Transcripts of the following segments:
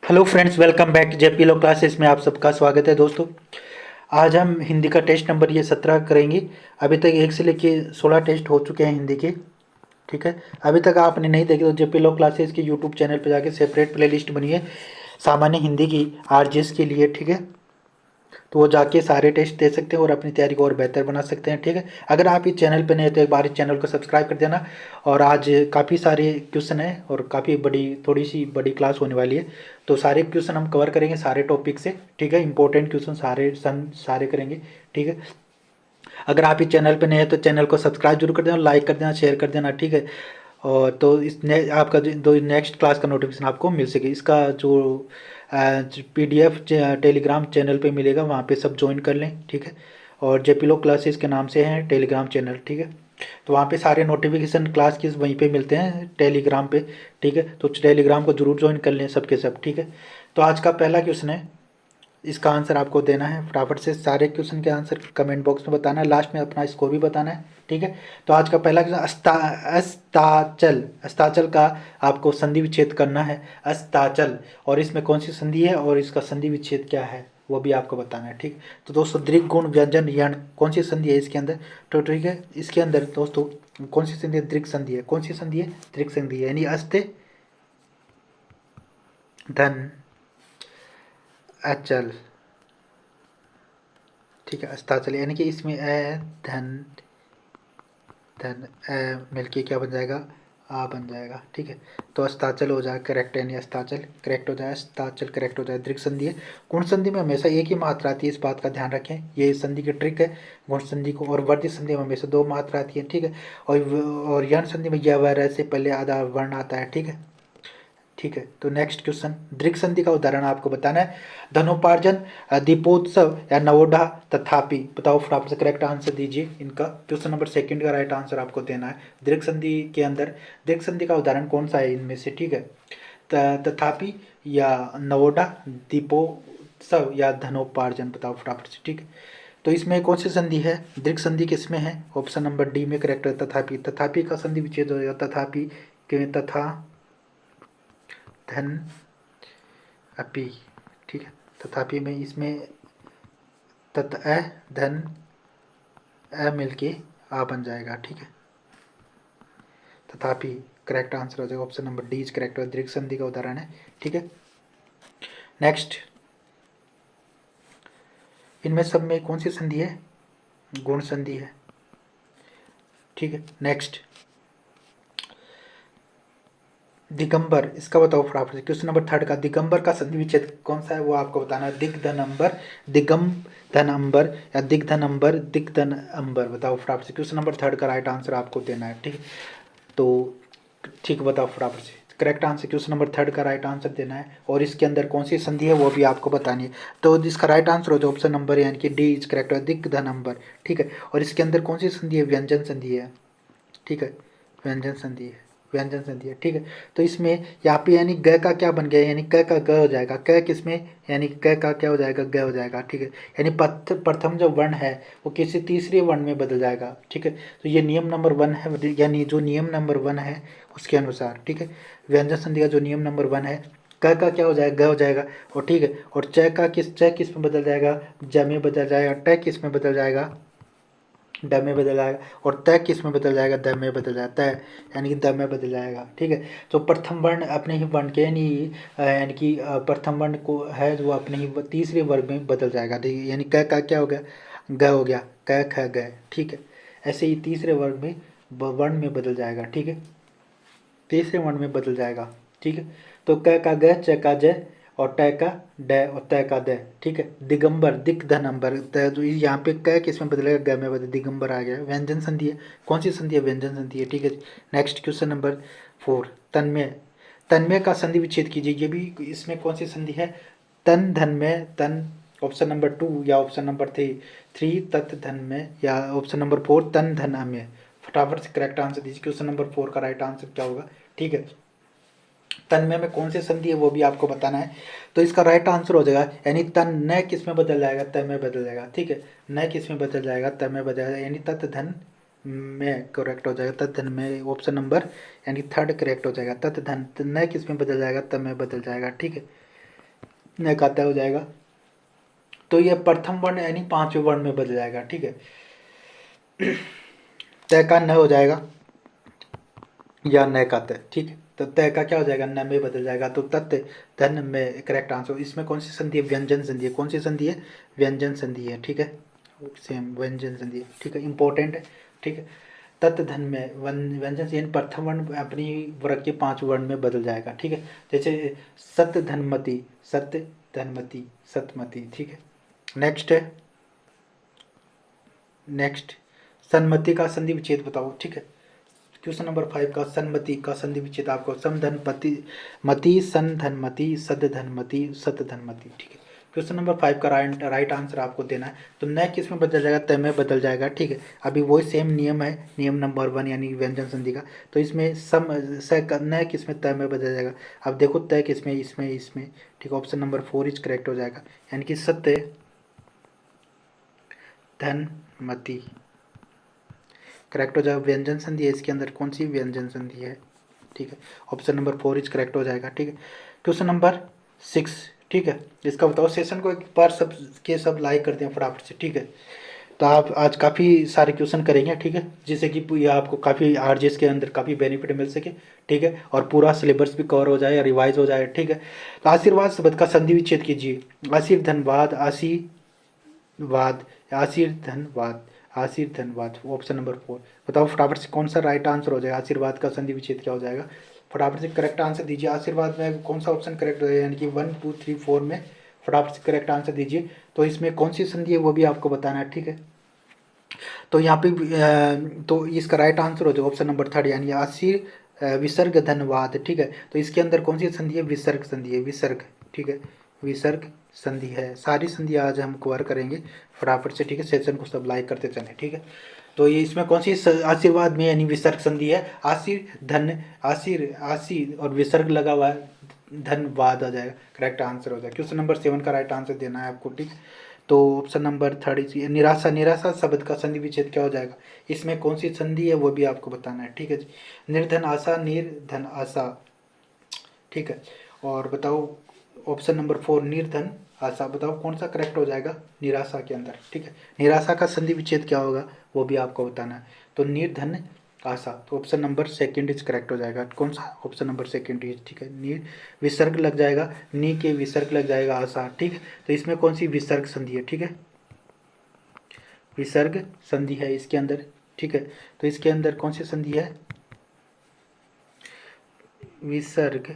Hello friends, welcome back JP law classes में आप सबका स्वागत है दोस्तों। आज हम हिंदी का टेस्ट नंबर ये 17 करेंगे। अभी तक 1 से लेके 16 टेस्ट हो चुके हैं हिंदी के। ठीक है, अभी तक आपने नहीं देखे तो जेपी लो क्लासेस के यूट्यूब चैनल पर जाके सेपरेट प्लेलिस्ट बनी है सामान्य हिंदी की आरजीएस के लिए। ठीक है, तो वो जाके सारे टेस्ट दे सकते हैं और अपनी तैयारी को और बेहतर बना सकते हैं। ठीक है, अगर आप इस चैनल पर नए हैं तो एक बार इस चैनल को सब्सक्राइब कर देना। और आज काफ़ी सारे क्वेश्चन हैं और काफ़ी बड़ी थोड़ी सी बड़ी क्लास होने वाली है, तो सारे क्वेश्चन हम कवर करेंगे सारे टॉपिक से। ठीक है, इंपॉर्टेंट क्वेश्चन सारे करेंगे। ठीक है, अगर आप इस चैनल पर नए हैं तो चैनल को सब्सक्राइब जरूर कर देना, लाइक कर देना, शेयर कर देना। ठीक है, और तो आपका जो नेक्स्ट क्लास का नोटिफिकेशन आपको मिल सके, इसका जो पीडीएफ टेलीग्राम चैनल पे मिलेगा, वहाँ पे सब ज्वाइन कर लें। ठीक है, और जेपीलो क्लासेस के नाम से हैं टेलीग्राम चैनल। ठीक है, तो वहाँ पे सारे नोटिफिकेशन क्लास के वहीं पे मिलते हैं टेलीग्राम पे। ठीक है, तो टेलीग्राम को जरूर ज्वाइन कर लें सबके सब। ठीक है, तो आज का पहला क्वेश्चन है, इसका आंसर आपको देना है फटाफट से। सारे क्वेश्चन के आंसर कमेंट बॉक्स में बताना है, लास्ट में अपना स्कोर भी बताना है। ठीक है, तो आज का पहला क्वेश्चन अस्ताचल, अस्ताचल का आपको संधि विच्छेद करना है। अस्ताचल, और इसमें कौन सी संधि है और इसका संधि विच्छेद क्या है वो भी आपको बताना है। ठीक, तो दोस्तों दीर्घ गुण व्यंजन यण कौन सी संधि है इसके अंदर? तो ठीक है, इसके अंदर दोस्तों कौन सी संधि है? दीर्घ संधि है। कौन सी संधि है? दीर्घ संधि है, यानी अस्ते धन अचल। ठीक है, अस्ताचल यानी कि इसमें अ धन धन मिलके क्या बन जाएगा? आ बन जाएगा। ठीक है, तो अस्ताचल हो जाएगा करेक्ट, यानी अस्ताचल करेक्ट हो जाए, अस्ताचल करेक्ट हो जाए। दीर्घ संधि है। गुण संधि में हमेशा एक ही मात्रा आती है, इस बात का ध्यान रखें, ये संधि की ट्रिक है गुण संधि को। और वर्धित संधि में हमेशा 2 मात्रा आती है। ठीक है, और यण संधि में यह वह से पहले आधा वर्ण आता है। ठीक है, ठीक है, तो नेक्स्ट क्वेश्चन, दीर्घ संधि का उदाहरण आपको बताना है। धनोपार्जन, दीपोत्सव या नवोढ़ा तथापि। बताओ फटाफट से करेक्ट आंसर दीजिए इनका। क्वेश्चन नंबर 2 का राइट आंसर आपको देना है। दीर्घ संधि के अंदर दीर्घ संधि का उदाहरण कौन सा है इनमें से? ठीक है, तथापि या नवोढ़ा, दीपोत्सव या धनोपार्जन, बताओ फटाफट से। ठीक है, तो इसमें कौन सी संधि है? दीर्घ संधि किसमें है? ऑप्शन नंबर डी में करेक्ट है, तथापि। तथापि का संधि विच्छेद हो जाएगा तथापि के तथा धन अपि। ठीक है, तथापि में इसमें तत अ धन अ मिलके आ बन जाएगा। ठीक है, तथापि करेक्ट आंसर हो जाएगा, option number D is correct, दीर्घ संधि का उदाहरण है। ठीक है, नेक्स्ट, इनमें सब में कौन सी संधि है? गुण संधि है। ठीक है, नेक्स्ट, दिगंबर, इसका बताओ फटाफट से। क्वेश्चन नंबर 3 का दिगंबर का संधि विच्छेद कौन सा है वो आपको बताना है। दिग्धनंबर, दिगम धन अंबर या दिग्धनंबर, दिग्धन अंबर, बताओ फटाफट से। क्वेश्चन नंबर 3 का राइट आंसर आपको देना है। ठीक, तो ठीक बताओ फटाफट से करेक्ट आंसर। क्वेश्चन नंबर 3 का राइट आंसर देना है, और इसके अंदर कौन सी संधि है वो भी आपको बतानी है। तो इसका राइट आंसर हो जाए ऑप्शन नंबर यानी कि डी इज करेक्ट, दिग्धनंबर। ठीक है, और इसके अंदर कौन सी संधि है? व्यंजन संधि है। ठीक है, व्यंजन संधि है, व्यंजन संधि है। ठीक है, तो इसमें यहाँ पे यानी ग का क्या बन गया? यानी क का ग हो जाएगा। क किसमें? यानी क का क्या हो जाएगा? ग हो जाएगा। ठीक है, यानी प्रथम जो वर्ण है वो किसी तीसरे वर्ण में बदल जाएगा। ठीक है, तो ये नियम नंबर 1 है, यानी जो नियम नंबर 1 है उसके अनुसार। ठीक है, व्यंजन संधि का जो नियम नंबर 1 है, क का क्या हो जाएगा? ग हो जाएगा। और ठीक है, और च किस में बदल जाएगा? ज में बदल जाएगा। ट किस में बदल जाएगा? ड में बदल जाएगा। और तय किस में बदल जाएगा? द में बदल जाएगा। तय यानी कि द में बदल जाएगा। ठीक है, तो प्रथम वर्ण अपने ही वर्ण के यानी कि प्रथम वर्ण को है जो अपने ही तीसरे वर्ग में बदल जाएगा। देखिए, यानी क का क्या हो गया? ग हो गया। क ख ग। ठीक है, ऐसे ही तीसरे वर्ग में वर्ण में बदल जाएगा। ठीक है, तीसरे वर्ण में बदल जाएगा। ठीक है, तो क का ग, च का ज, और ट का ड, और त का द। ठीक है, दिगंबर, दिक धनंबर, जो यहाँ पे क किस में बदलेगा? ग में बदल, दिगंबर आ गया। व्यंजन संधि है। कौन सी संधि है? व्यंजन संधि है। ठीक है, नेक्स्ट क्वेश्चन नंबर 4, तन्मय। तन्मय का संधि विच्छेद कीजिए। ये भी इसमें कौन सी संधि है? तन धन में तन, ऑप्शन नंबर 2 या ऑप्शन नंबर 3 तत् धन में, या ऑप्शन नंबर 4 तन धन अम्य। फटाफट से करेक्ट आंसर दीजिए। क्वेश्चन नंबर 4 का राइट आंसर क्या होगा? ठीक है, तन्मय में कौन सी संधि है वो भी आपको बताना है। तो इसका राइट आंसर हो जाएगा, यानी तन न किस में बदल जाएगा? त में बदल जाएगा। ठीक है, न किस में बदल जाएगा? त में बदल जाएगा, यानी तत् धन में करेक्ट हो जाएगा। तत् धन में ऑप्शन नंबर यानी 3 करेक्ट हो जाएगा। तत् धन न किस में बदल जाएगा? त में बदल जाएगा। ठीक है, न का तय हो जाएगा, तो ये प्रथम वर्ण यानी पांचवें वर्ण में बदल जाएगा। ठीक है, तय का न हो जाएगा या न का तय। ठीक है, तो तय का क्या हो जाएगा, न में बदल जाएगा। तो तत् धन में करेक्ट आंसर। इसमें कौन सी संधि है, व्यंजन संधि है। कौन सी संधि है, व्यंजन संधि है। ठीक है, सेम व्यंजन संधि है। ठीक है, इंपॉर्टेंट है। ठीक है, तत् धन में व्यंजन से प्रथम वर्ण अपनी वर्ग के पांच वर्ण में बदल जाएगा। ठीक है, जैसे सत्य धनमति, सत्य धनमति, सतमति। ठीक है, नेक्स्ट है, नेक्स्ट सन्मति का संधि विच्छेद बताओ। ठीक है, क्वेश्चन नंबर 5 का सन्मति का संधि विच्छेद आपको समधन पति मति सन धनमति सद धनमति सत धनमति। ठीक है, क्वेश्चन नंबर 5 का राइट आंसर आपको देना है। तो न किस में बदल जाएगा, तय में बदल जाएगा। ठीक है, अभी वही सेम नियम है, नियम नंबर 1 यानी व्यंजन संधि का। तो इसमें सम न किस में, तय में बदल जाएगा। अब देखो तय किस में, इसमें इसमें। ठीक है, ऑप्शन नंबर 4 इज करेक्ट हो जाएगा, यानी कि सत्य धनमति करेक्ट हो जाएगा। व्यंजन संधि है इसके अंदर, कौन सी व्यंजन संधि है। ठीक है, ऑप्शन नंबर 4 इज करेक्ट हो जाएगा। ठीक है, क्वेश्चन नंबर 6। ठीक है, इसका बताओ। सेशन को एक बार सब लाइक करते हैं फटाफट से। ठीक है, तो आप आज काफ़ी सारे क्वेश्चन करेंगे। ठीक है, जिससे कि ये आपको काफ़ी आरजेस के अंदर काफ़ी बेनिफिट मिल सके। ठीक है, और पूरा सिलेबस भी कवर हो जाए, रिवाइज हो जाए। ठीक है, तो आशीर्वाद शब्द का संधि विच्छेद कीजिए। आशीर धनबाद, आशीर्वाद, आशीर धनबाद, आशीर धनबाद। ऑप्शन नंबर 4 बताओ फटाफट से कौन सा राइट आंसर हो जाएगा। आशीर्वाद का संधि विच्छेद क्या हो जाएगा, फटाफट से करेक्ट आंसर दीजिए। आशीर्वाद में कौन सा ऑप्शन करेक्ट हो जाएगा, यानी कि 1 2 3 4 में फटाफट से करेक्ट आंसर दीजिए। तो इसमें कौन सी संधि है वो भी आपको बताना है। ठीक है, तो यहाँ पे तो इसका राइट आंसर हो जाएगा ऑप्शन नंबर 3 यानी आशीर विसर्ग धनवाद। ठीक है, तो इसके अंदर कौन सी संधि है, विसर्ग संधि है, विसर्ग। ठीक है, विसर्ग संधि है। सारी संधि आज हम कवर करेंगे फटाफट से। ठीक है, सेशन को सब लाइक करते चले। ठीक है, तो ये इसमें कौन सी आशीर्वाद में यानी विसर्ग संधि है, आशीर धन, आशीर आशीर और विसर्ग लगा हुआ है, धनवाद आ जाएगा, करेक्ट आंसर हो जाएगा। क्वेश्चन नंबर 7 का राइट आंसर देना है आपको। ठीक, तो ऑप्शन नंबर 3 निराशा, निराशा शब्द का संधि विच्छेद क्या हो जाएगा, इसमें कौन सी संधि है वो भी आपको बताना है। ठीक है जी, निर्धन आशा, निर्धन आशा। ठीक है, और बताओ ऑप्शन नंबर 4 निर्धन आशा, बताओ कौन सा करेक्ट हो जाएगा निराशा के अंदर। ठीक है, निराशा का संधि विच्छेद क्या होगा वो भी आपको बताना है। तो निर्धन आशा, तो ऑप्शन नंबर 2 इज करेक्ट हो जाएगा। कौन सा, ऑप्शन नंबर 2 इज। ठीक है, नीर विसर्ग लग जाएगा, नी के विसर्ग लग जाएगा आशा। ठीक, तो इसमें कौन सी विसर्ग संधि है। ठीक है, विसर्ग संधि है इसके अंदर। ठीक है, तो इसके अंदर कौन सी संधि है, विसर्ग,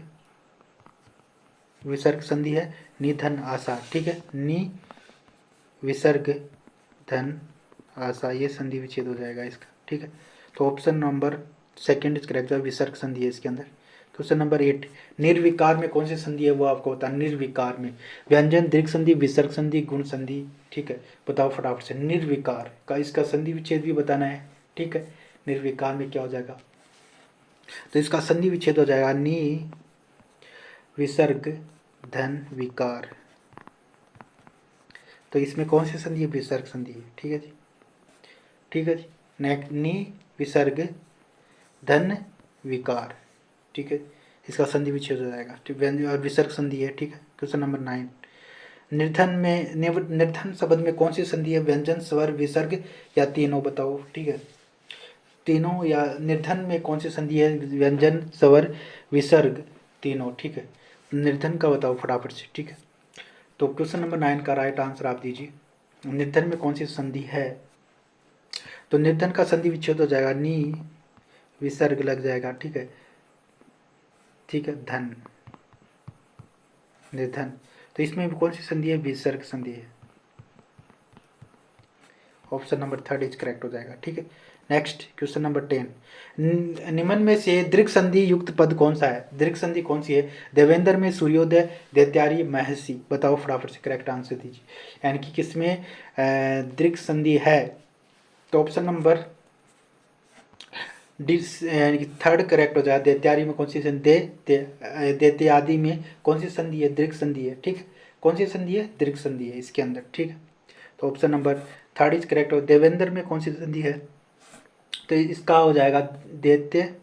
विसर्ग संधि है, निधन आशा। ठीक है, नी विसर्ग धन आशा, ये संधि विच्छेद हो जाएगा इसका। ठीक है, तो ऑप्शन नंबर 2 इज करेक्ट, विसर्ग संधि है इसके अंदर। क्वेश्चन नंबर 8 निर्विकार में कौन सी संधि है वो आपको बताना। निर्विकार में व्यंजन दीर्घ संधि, विसर्ग संधि, गुण संधि। ठीक है, बताओ फटाफट से। निर्विकार का इसका संधि विच्छेद भी बताना है। ठीक है, निर्विकार में क्या हो जाएगा, तो इसका संधि विच्छेद हो जाएगा नी विसर्ग धन विकार। तो इसमें कौन सी संधि है, विसर्ग संधि है। ठीक है जी, ठीक है जी, नेक्स्ट नी विसर्ग धन विकार। ठीक है, इसका संधि विच्छेद हो जाएगा। ठीक, व्यंजन और विसर्ग संधि है। ठीक है, क्वेश्चन नंबर 9 निर्धन में निर्धन शब्द में कौन सी संधि है, व्यंजन स्वर विसर्ग या तीनों, बताओ। ठीक है, तीनों या निर्धन में कौन सी संधि है, व्यंजन स्वर विसर्ग तीनों। ठीक है, निर्धन का बताओ फटाफट से। ठीक है, तो क्वेश्चन नंबर 9 का राइट आंसर आप दीजिए। निर्धन में कौन सी संधि है, तो निर्धन का संधि विच्छेद हो जाएगा, नी विसर्ग लग जाएगा। ठीक है, ठीक है, धन, निर्धन। तो इसमें कौन सी संधि है, विसर्ग संधि है। ऑप्शन नंबर 3 इज करेक्ट हो जाएगा। ठीक है, नेक्स्ट क्वेश्चन नंबर 10 निम्न में से दीर्घ संधि युक्त पद कौन सा है, दीर्घ संधि कौन सी है, देवेंद्र में सूर्योदय, दैत्यारी, महर्षि। बताओ फटाफट से करेक्ट आंसर दीजिए, यानी कि किसमें दीर्घ संधि है। तो ऑप्शन नंबर डी यानी कि 3 करेक्ट हो जाएगा। दैत्यारी में कौन सी संधि, दैत्यादि में कौन सी संधि है, दीर्घ संधि है। ठीक, कौन सी संधि है, दीर्घ संधि है इसके अंदर। ठीक है, तो ऑप्शन नंबर 3 इज करेक्ट हो। देवेंद्र में कौन सी संधि है, तो इसका हो जाएगा दैत्य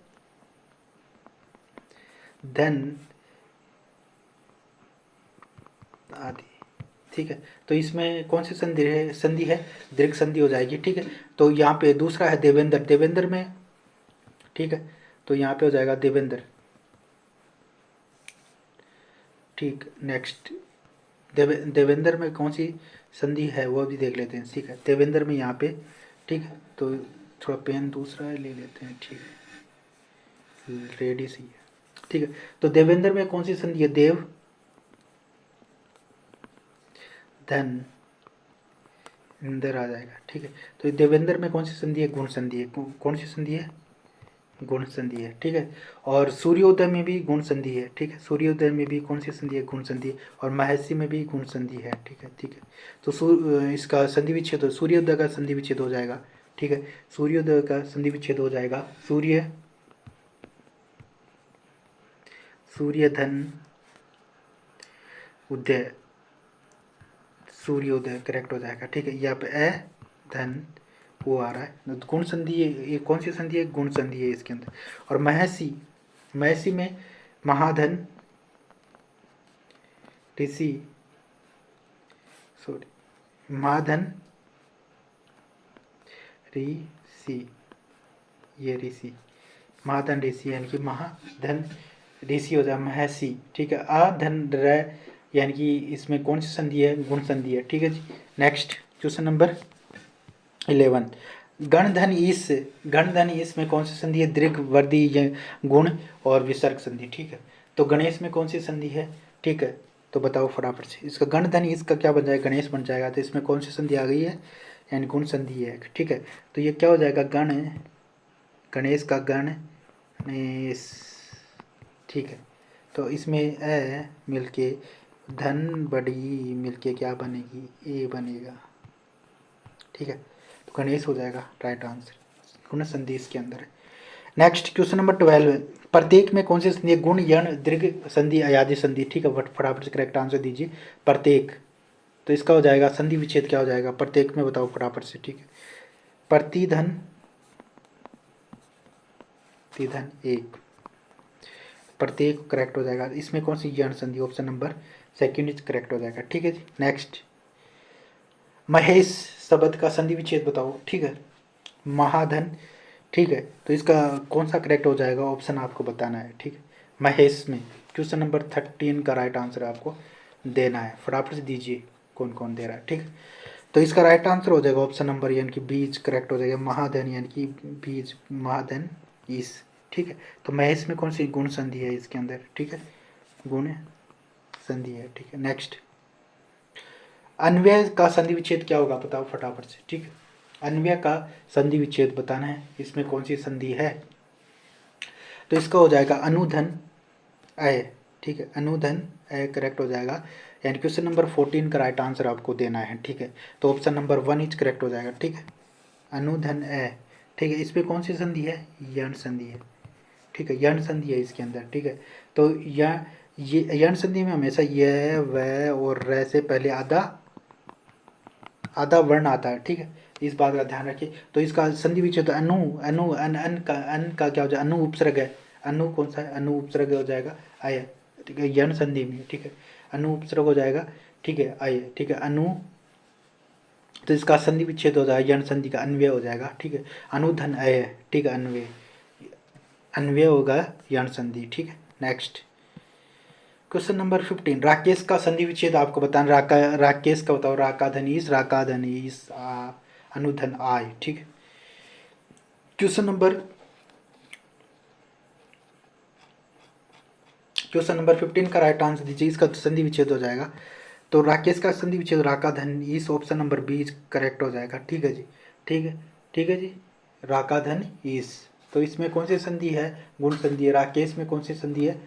धन आदि, ठीक है। तो इसमें कौन सी संधि है, दीर्घ संधि हो जाएगी, ठीक है। तो यहाँ पे दूसरा है देवेंद्र, देवेंद्र में, ठीक है, तो यहाँ पे हो जाएगा देवेंद्र, ठीक। नेक्स्ट देवेंद्र में कौन सी संधि है वो भी देख लेते हैं, ठीक है। देवेंद्र में यहाँ पे, ठीक है, तो थोड़ा पेन दूसरा ले लेते हैं, ठीक है, रेडी सी है, ठीक है। तो देवेंद्र में कौन सी संधि है, देव धन इंदर आ जाएगा, ठीक है। तो देवेंद्र में कौन सी संधि है, गुण संधि है, कौन सी संधि है, गुण संधि है, ठीक है। और सूर्योदय में भी गुण संधि है, ठीक है, सूर्योदय में भी कौन सी संधि है, गुण संधि है। और महर्षि में भी गुण संधि है, ठीक है, ठीक है। तो इसका संधि विच्छेद, सूर्योदय का संधि विच्छेद हो जाएगा, ठीक है, सूर्योदय का संधि विच्छेद हो जाएगा, सूर्य धन उदय, सूर्योदय करेक्ट हो जाएगा, ठीक है। यहाँ पे अ धन वो आ रहा है, गुण संधि, ये कौन सी संधि है, गुण संधि है इसके अंदर। और महर्षि, महर्षि में महाधन ऋषि, सॉरी महाधन ऋषि, ये ऋषि, महाधन ऋषि यानी कि महाधन ऋषि हो जाए महर्षि, ठीक है। अधन र यानी कि इसमें कौन सी संधि है, गुण संधि है, ठीक है जी। नेक्स्ट क्वेश्चन नंबर 11, गणधन ईस, गणधन ईस में कौन सी संधि है, दीर्घ वर्दी गुण और विसर्ग संधि, ठीक है। तो गणेश में कौन सी संधि है, ठीक है, तो बताओ फटाफट से। इसका गणधन इसका क्या बन जाएगा, गणेश बन जाएगा, तो इसमें कौन सी संधि आ गई है, यानी गुण संधि है, ठीक है। तो ये क्या हो जाएगा, गणेश का गणेश, ठीक है। तो इसमें अ मिलके धन बड़ी मिलके क्या बनेगी, ए बनेगा, ठीक है। तो गणेश हो जाएगा राइट आंसर, गुण संधि इसके अंदर है। नेक्स्ट क्वेश्चन नंबर 12, प्रत्येक में कौन सी संधि, गुण यण दीर्घ संधि अयादि संधि, ठीक है। फटाफट से करेक्ट आंसर दीजिए, प्रत्येक, तो इसका हो जाएगा संधि विच्छेद क्या हो जाएगा, प्रत्येक में बताओ फटाफट से, ठीक है। प्रतिधन, प्रतिधन एक, प्रत्येक करेक्ट हो जाएगा। इसमें कौन सी यण संधि, option number second is correct हो जाएगा, ठीक है जी। नेक्स्ट महेश शब्द का संधि विच्छेद बताओ, ठीक है, महाधन, ठीक है। तो इसका कौन सा करेक्ट हो जाएगा, ऑप्शन आपको बताना है, ठीक है। महेश में क्वेश्चन नंबर 13 का राइट आंसर आपको देना है, फटाफट से दीजिए कौन कौन दे रहा है, ठीक है। तो इसका राइट आंसर हो जाएगा ऑप्शन नंबर यानी कि बीज करेक्ट हो जाएगा, महाधन यानी कि बीज, महाधन ईस, ठीक है। तो महेश में कौन सी गुण संधि है इसके अंदर, ठीक है, गुण संधि है, ठीक है। नेक्स्ट अन्वय का संधि विच्छेद क्या होगा, बताओ फटाफट से, ठीक है। अन्वय का संधि विच्छेद बताना है, इसमें कौन सी संधि है, तो इसका हो जाएगा अनुधन अय, ठीक है, अनुधन अय करेक्ट हो जाएगा, यानी क्वेश्चन नंबर 14 का राइट आंसर आपको देना है, ठीक है। तो ऑप्शन नंबर 1 इज करेक्ट हो जाएगा, ठीक है, अनुधन अय, ठीक है। इसमें कौन सी संधि है, यण संधि है, ठीक है, यण संधि है इसके अंदर, ठीक है। तो ये यण संधि में हमेशा य व और र से पहले आधा वर्ण आता है, ठीक है, इस बात का ध्यान रखिए। तो इसका संधि विच्छेद अनु, अनु अन अन का क्या हो जाएगा, अनु उपसर्ग है, अनु कौन सा है, अनु उपसर्ग हो जाएगा आय, ठीक है, यण संधि में, ठीक है, अनु उपसर्ग हो जाएगा, ठीक है, आय, ठीक है, अनु, तो इसका संधि विच्छेद हो जाएगा, यण संधि का अन्वय हो जाएगा, ठीक है, अनुधन अय, ठीक है, अन्वय, अन्वय होगा यण संधि, ठीक है। नेक्स्ट क्वेश्चन नंबर 15, राकेश का संधि विच्छेद आपको बताना, राकेश का बताओ, राका धनीस अनुधन आय, ठीक है। क्वेश्चन नंबर 15 का राइट आंसर दीजिए, इसका संधि विच्छेद हो जाएगा। तो राकेश का संधि विच्छेद राका धन ईस, ऑप्शन नंबर बी करेक्ट हो जाएगा, ठीक है जी, ठीक है, ठीक है जी, राका धन ईस। तो इसमें कौन सी संधि है, गुण संधि है, राकेश में कौन सी संधि है,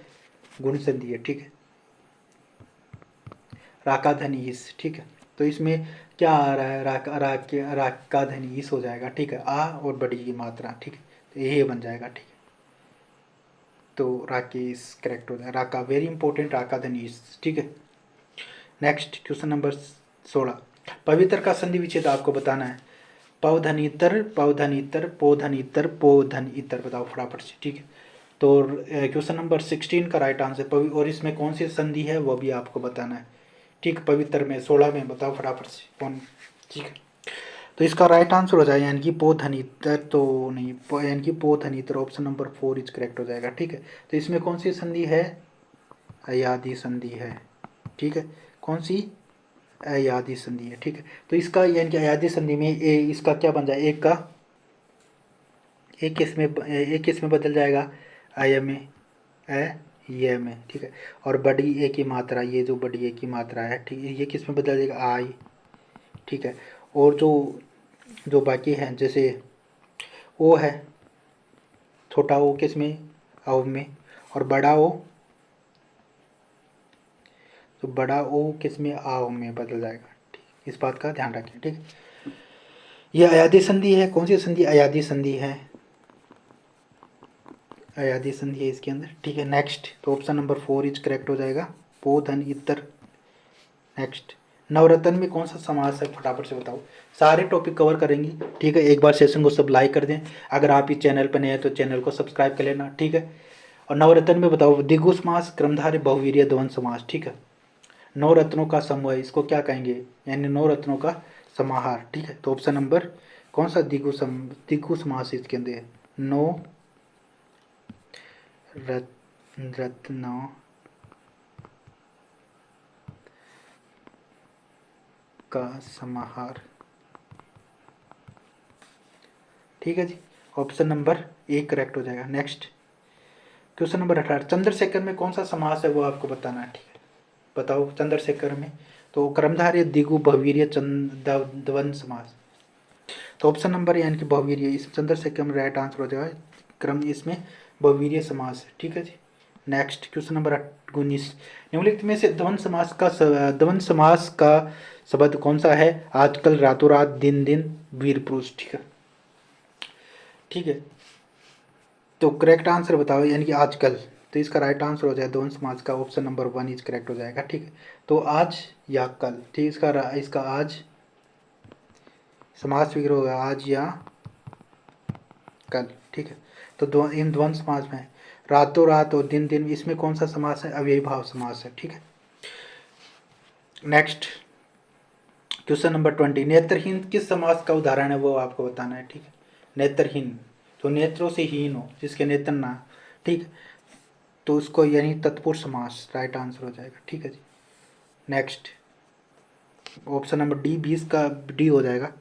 गुण संधि है, ठीक है, राका धन ईस, ठीक है। तो इसमें क्या आ रहा है, राका धन ईस हो जाएगा, ठीक है, आ और बड़ी की मात्रा, ठीक है, तो ये बन जाएगा, ठीक है। तो राकेश करेक्ट हो जाएगा, राका वेरी इंपॉर्टेंट, राका धन ईस, ठीक है। नेक्स्ट क्वेश्चन नंबर 16, पवित्र का संधि विच्छेद आपको बताना है, पवधनितर पवधनितर पोधनितर पोधनितर, बताओ फटाफट से, ठीक है। तो क्वेश्चन नंबर 16 का राइट आंसर और इसमें कौन सी संधि है वो भी आपको बताना है, ठीक, पवित्र में 16 में, बताओ फटाफट से कौन। ठीक है, तो इसका राइट आंसर हो जाएगा यानी कि पोधनीतर, तो नहीं यानी कि पोधनीतर, ऑप्शन नंबर 4 इज करेक्ट हो जाएगा। ठीक है, तो इसमें कौन सी संधि है, अयादी संधि है। ठीक है, कौन सी, अयादी संधि है। ठीक है, तो इसका यानी कि अयादी संधि में ए, इसका क्या बन जाए, एक का एक किस में बदल जाएगा, अय में, ये में। ठीक है, और बड़ी ए की मात्रा, ये जो बड़ी ए की मात्रा है, ठीक है, ये किस में बदल जाएगा, आई। ठीक है, और जो जो बाकी हैं जैसे ओ है, छोटा ओ किस में, औ में, और बड़ा ओ, तो बड़ा ओ किस में, आओ में बदल जाएगा। ठीक, इस बात का ध्यान रखें। ठीक, ये अयादी संधि है, कौन सी संधि, अयादी संधि है, अयादी संधि है इसके अंदर। ठीक है, नेक्स्ट, तो ऑप्शन नंबर 4 इज करेक्ट हो जाएगा, पो धन इतर। नेक्स्ट, नवरत्न में कौन सा समास है, फटाफट से बताओ, सारे टॉपिक कवर करेंगे। ठीक है, एक बार सेशन को सब लाइक कर दें, अगर आप इस चैनल पर नए हैं तो चैनल को सब्सक्राइब कर लेना। ठीक है, और नवरत्न में बताओ, द्विगु समास, क्रमधारय, बहुवीर्य, द्वंद्व समास। ठीक है, नौ रत्नों का समूह, इसको क्या कहेंगे, यानी नौ रत्नों का समाहार। ठीक है, तो ऑप्शन नंबर कौन सा, द्विगु समास इसके अंदर है, नौ रत्नों का समाहार। ठीक है जी, ऑप्शन नंबर 1 करेक्ट हो जाएगा। नेक्स्ट, क्वेश्चन नंबर 18, चंद्रशेखर में कौन सा समास है वो आपको बताना है। ठीक है, बताओ चंद्रशेखर में, तो क्रमधारय, द्विगु, बहुवीर्य, द्वंद्व समास। तो ऑप्शन नंबर यानी कि बहुवीर्य, इस चंद्रशेखर में राइट आंसर हो जाएगा, क्रम इसमें बहुवीर्य समास है। ठीक है जी, नेक्स्ट क्वेश्चन नंबर 19, निम्नलिखित में से द्वंद्व समास का शब्द कौन सा है, आजकल, रातों रात, दिन दिन, वीर पुरुष। ठीक है, ठीक है, तो करेक्ट आंसर बताओ, यानी कि आजकल, तो इसका राइट आंसर हो जाए द्वंद्व समास का, ऑप्शन नंबर 1 इज करेक्ट हो जाएगा। ठीक है, तो आज या कल। ठीक, इसका आज समास विग्रह होगा, आज या कल। ठीक है, तो इन द्वंद्व समास में रातों रात और दिन दिन, इसमें कौन सा समास है, अव्ययी भाव समास है। ठीक है, नेक्स्ट क्वेश्चन नंबर 20, नेत्रहीन किस समास का उदाहरण है वो आपको बताना है। ठीक है, नेत्रहीन, तो नेत्रों से हीन हो, जिसके नेत्र ना। ठीक है, तो उसको यानी तत्पुरुष समास राइट आंसर हो जाएगा। ठीक है जी, नेक्स्ट ऑप्शन नंबर डी, 20 का डी हो जाएगा।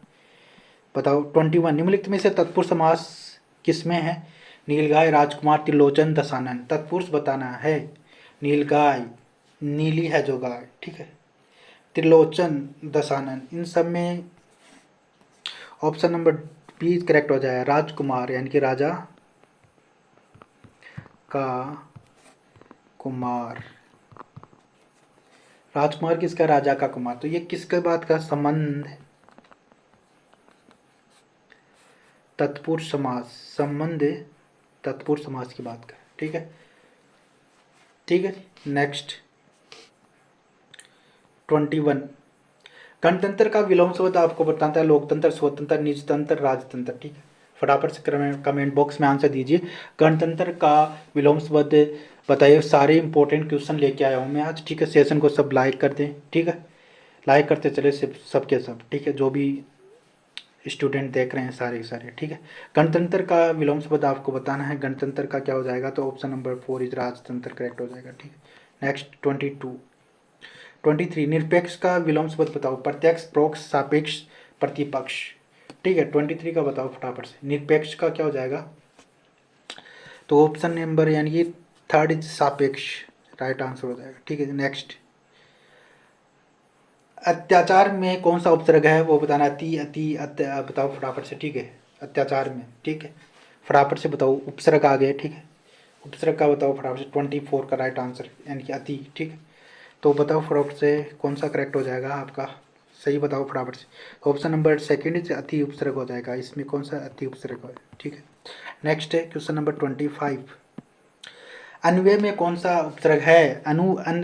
बताओ 21, निम्नलिखित में से तत्पुरुष समास किसमें है, नीलगाय, राजकुमार, त्रिलोचन, दशानन। तत्पुरुष बताना है, नीलगाय, नीली है जो गाय। ठीक है, त्रिलोचन, दशानन, इन सब में ऑप्शन नंबर बी करेक्ट हो जाएगा, राजकुमार यानी कि राजा का कुमार। राजकुमार किसका, राजा का कुमार, तो ये किसके बात का संबंध, तत्पुरुष समास, संबंध तत्पुरुष समास की बात कर। ठीक है, ठीक है, नेक्स्ट 21, गणतंत्र का विलोम शब्द आपको बताता है, लोकतंत्र, स्वतंत्र, निजतंत्र, राजतंत्र। ठीक है, फटाफट से कमेंट बॉक्स में आंसर दीजिए, गणतंत्र का विलोम शब्द बताइए। सारे इंपॉर्टेंट क्वेश्चन लेके आया हूँ मैं आज। ठीक है, सेशन को सब लाइक कर दें। ठीक है, लाइक करते चले सबके सब। ठीक है, जो भी स्टूडेंट देख रहे हैं सारे सारे। ठीक है, गणतंत्र का विलोम शब्द आपको बताना है, गणतंत्र का क्या हो जाएगा, तो ऑप्शन नंबर 4 इज राजतंत्र करेक्ट हो जाएगा। ठीक है, नेक्स्ट 23, निरपेक्ष का विलोम शब्द बताओ, प्रत्यक्ष, परोक्ष, सापेक्ष, प्रतिपक्ष। ठीक है, 23 का बताओ फटाफट से, निरपेक्ष का क्या हो जाएगा, तो ऑप्शन नंबर यानी कि 3 इज सापेक्ष राइट आंसर हो जाएगा। ठीक है, नेक्स्ट अत्याचार में कौन सा उपसर्ग है वो बताना, अति, अति, बताओ फटाफट से। ठीक है, अत्याचार में। ठीक है, फटाफट से बताओ, उपसर्ग आ गए। ठीक है, उपसर्ग का बताओ फटाफट से, 24 का राइट आंसर यानी कि अति। ठीक है, तो बताओ फटाफट से कौन सा करेक्ट हो जाएगा आपका, सही बताओ फटाफट से। ऑप्शन नंबर 2 अति उपसर्ग हो जाएगा, इसमें कौन सा अति उपसर्ग है। ठीक है, नेक्स्ट है क्वेश्चन नंबर 25, अन्वय में कौन सा उपसर्ग है, अनु, अन,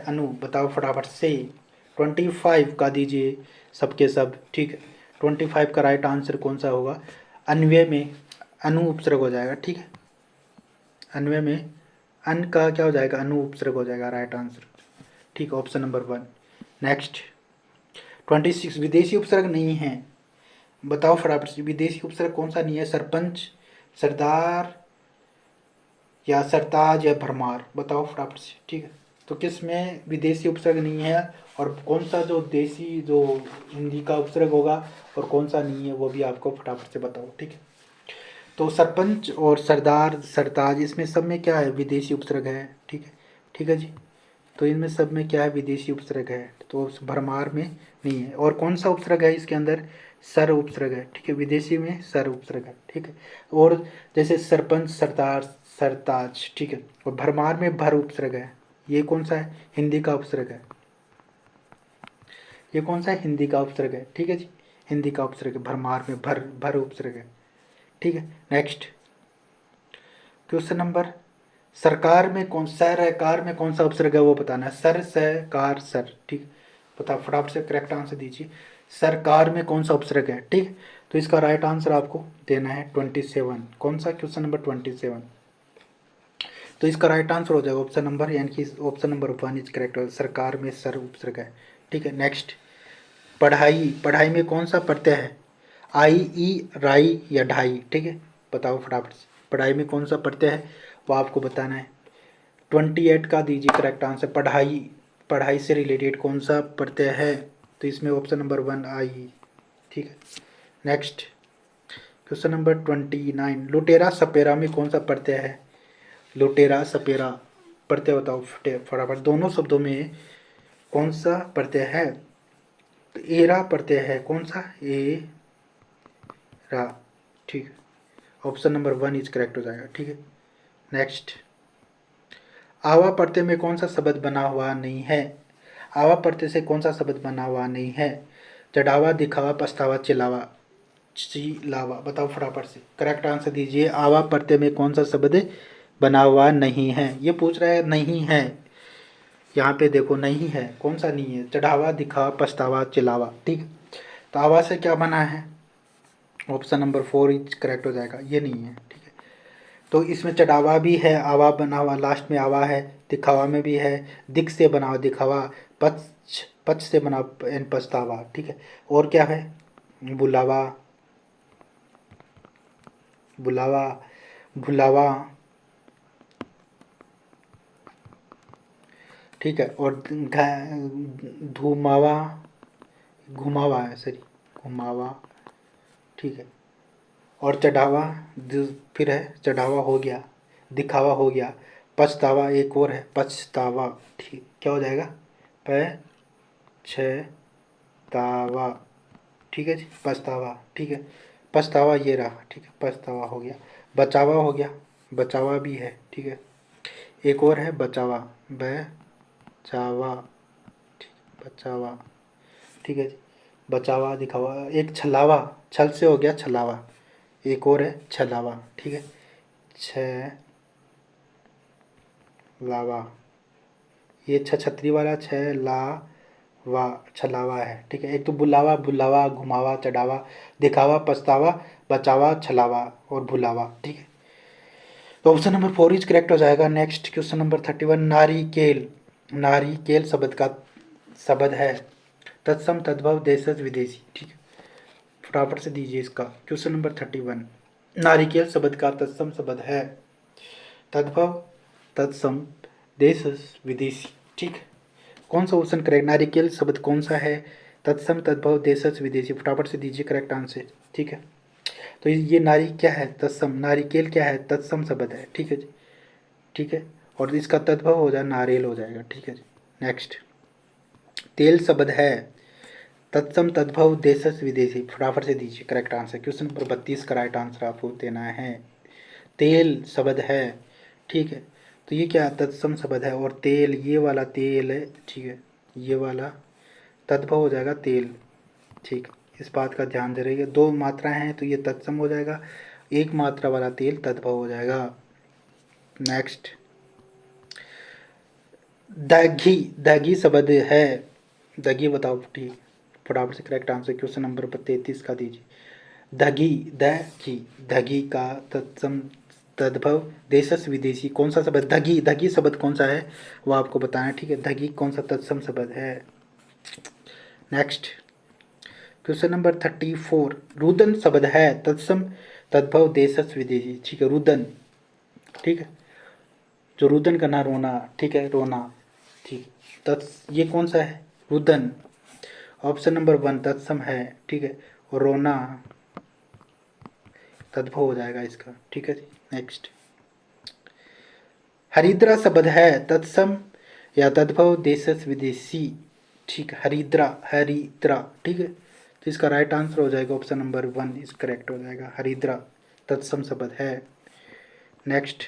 अनु, बताओ फटाफट से। 25 का दीजिए सबके सब। ठीक है, 25 का राइट आंसर कौन सा होगा, अन्वय में अनु उपसर्ग हो जाएगा। ठीक है, अन्वय में अन का क्या हो जाएगा, अनु उपसर्ग हो जाएगा राइट आंसर। ठीक है, ऑप्शन नंबर 1। नेक्स्ट 26 विदेशी उपसर्ग नहीं है, बताओ फटाफट से विदेशी उपसर्ग कौन सा नहीं है? सरपंच, सरदार या सरताज या भरमार, बताओ फटाफट से। ठीक है, तो किस में विदेशी उपसर्ग नहीं है और कौन सा जो देसी जो हिंदी का उपसर्ग होगा और कौन सा नहीं है वो भी आपको फटाफट से बताओ। ठीक है, तो सरपंच और सरदार सरताज इसमें सब में क्या है? विदेशी उपसर्ग है। ठीक है, ठीक है जी, तो इनमें सब में क्या है? विदेशी उपसर्ग है, तो उस भरमार में नहीं है। और कौन सा उपसर्ग है इसके अंदर? सर उपसर्ग है। ठीक है, विदेशी में सर उपसर्ग है। ठीक है, और जैसे सरपंच, सरदार, सरताज। ठीक है, और भरमार में भर उपसर्ग है। ये कौन सा है? हिंदी का उपसर्ग है। ये कौन सा है? हिंदी का उपसर्ग है। ठीक है जी, हिंदी का उपसर्ग है, भरमार में भर भर उपसर्ग है। ठीक है, नेक्स्ट क्वेश्चन नंबर, सरकार में कौन सरकार में कौन सा उपसर्ग है वो बताना है। सर से कार सर। ठीक, बताओ फटाफट से करेक्ट आंसर दीजिए। सरकार में कौन सा उपसर्ग है? ठीक, तो इसका राइट आंसर आपको देना है 27। कौन सा? Question number 27। तो इसका राइट आंसर हो जाएगा ऑप्शन नंबर, यानी कि ऑप्शन नंबर 1 इज करेक्ट। सरकार में सर उपसर्ग है। ठीक है, नेक्स्ट पढ़ाई, पढ़ाई में कौन सा प्रत्यय है? आई, ई, राई या ढाई? ठीक है, बताओ फटाफट से, पढ़ाई में कौन सा प्रत्यय है वो आपको बताना है। 28 का दीजिए करेक्ट आंसर। पढ़ाई, पढ़ाई से रिलेटेड कौन सा प्रत्यय है? तो इसमें ऑप्शन नंबर 1 आई। ठीक है, नेक्स्ट क्वेश्चन नंबर 29, लुटेरा सपेरा में कौन सा प्रत्यय है? लुटेरा सपेरा प्रत्यय बताओ फटाफट, दोनों शब्दों में कौन सा प्रत्यय है? तो एरा प्रत्यय है। कौन सा? ए रा। ठीक है, ऑप्शन नंबर 1 इज करेक्ट हो जाएगा। ठीक है, नेक्स्ट आवा प्रत्यय में कौन सा शब्द बना हुआ नहीं है? आवा प्रत्यय से कौन सा शब्द बना हुआ नहीं है? चढ़ावा, दिखावा, पछतावा, चिलावा, चिलावा, बताओ फटाफट से करेक्ट आंसर दीजिए। आवा प्रत्यय में कौन सा शब्द बना हुआ नहीं है? ये पूछ रहा है नहीं है, यहाँ पे देखो नहीं है। कौन सा नहीं है? चढ़ावा, दिखावा, पछतावा, चिलावा। ठीक, तो आवा से क्या बना है? ऑप्शन नंबर 4 इज करेक्ट हो जाएगा, ये नहीं है। ठीक है, तो इसमें चढ़ावा भी है, आवा बना हुआ लास्ट में आवा है, दिखावा में भी है, दिख से बना हुआ दिखावा, पक्ष पक्ष से बना पछतावा। ठीक है, और क्या है? बुलावा, बुलावा, भुलावा। ठीक है, और धूमावा, घुमावा है, सॉरी घुमावा। ठीक है, और चढ़ावा, फिर है चढ़ावा हो गया, दिखावा हो गया, पछतावा एक और है पछतावा। ठीक, क्या हो जाएगा? पछतावा। ठीक है जी, पछतावा। ठीक है, पछतावा ये रहा। ठीक है, पछतावा हो गया, बचावा हो गया, बचावा भी है। ठीक है, एक और है बचावा, बचावा। ठीक, बचावा। ठीक है जी, बचावा, दिखावा, एक छलावा, छल से हो गया छलावा, एक और है छलावा। ठीक है, छलावा, ये छतरी वाला वा छलावा है। ठीक है, एक तो बुलावा, बुलावा, घुमावा, चढ़ावा, दिखावा, पछतावा, बचावा, छलावा और भुलावा। ठीक है, तो ऑप्शन नंबर 4 इज करेक्ट हो जाएगा। नेक्स्ट क्वेश्चन नंबर 31, नारिकेल, नारिकेल शब्द का शब्द है तत्सम, तद्भव, देशज, विदेशी। ठीक है, फटाफट से दीजिए इसका। क्वेश्चन नंबर 31, नारिकेल शब्द का तत्सम शब्द है तद्भव, तत्सम, देशज, विदेशी। ठीक, कौन सा ऑप्शन करेक्ट? नारिकेल शब्द कौन सा है? तत्सम, तद्भव, देशज, विदेशी, फटाफट से दीजिए करेक्ट आंसर। ठीक है, तो ये नारी क्या है? तत्सम, नारिकेल क्या है? तत्सम शब्द है। ठीक है जी, ठीक है, और इसका तद्भव हो जाए नारियल हो जाएगा। ठीक है जी, नेक्स्ट तेल शब्द है तत्सम, तद्भव, देशज, विदेशी, फटाफट से दीजिए करेक्ट आंसर। क्वेश्चन नंबर 32 का राइट आंसर आपको देना है। तेल शब्द है। ठीक है, तो ये क्या तत्सम शब्द है, और तेल ये वाला तेल है। ठीक है, ये वाला तद्भव हो जाएगा तेल। ठीक, इस बात का ध्यान दे रहिए, दो मात्राएं हैं तो ये तत्सम हो जाएगा, एक मात्रा वाला तेल तद्भव हो जाएगा। नेक्स्ट दघी, दघी शब्द है, दघी बताओ। ठीक, फटाफट से करेक्ट आंसर क्वेश्चन नंबर 33 का दीजिए। धगी, दघी, धगी का तत्सम, तद्भव, देशस, विदेशी, कौन सा शब्द? धगी, धगी शब्द कौन सा है वो आपको बताना है। ठीक है, धगी कौन सा तत्सम शब्द है? Next question number 34। रुदन शब्द है तत्सम तद्भव देशस विदेशी। ठीक है, रुदन, ठीक है, जो रुदन करना रोना, ठीक है, रोना, ठीक, ये कौन सा है, रुदन। ऑप्शन नंबर 1 तत्सम है, ठीक है, और रोना तद्भव हो जाएगा इसका, ठीक है जी। नेक्स्ट हरिद्रा शब्द है तत्सम या तद्भव देशस विदेशी। ठीक, हरिद्रा, हरिद्रा, ठीक है, तो इसका राइट आंसर हो जाएगा ऑप्शन नंबर 1 इस करेक्ट हो जाएगा, हरिद्रा तत्सम शब्द है। नेक्स्ट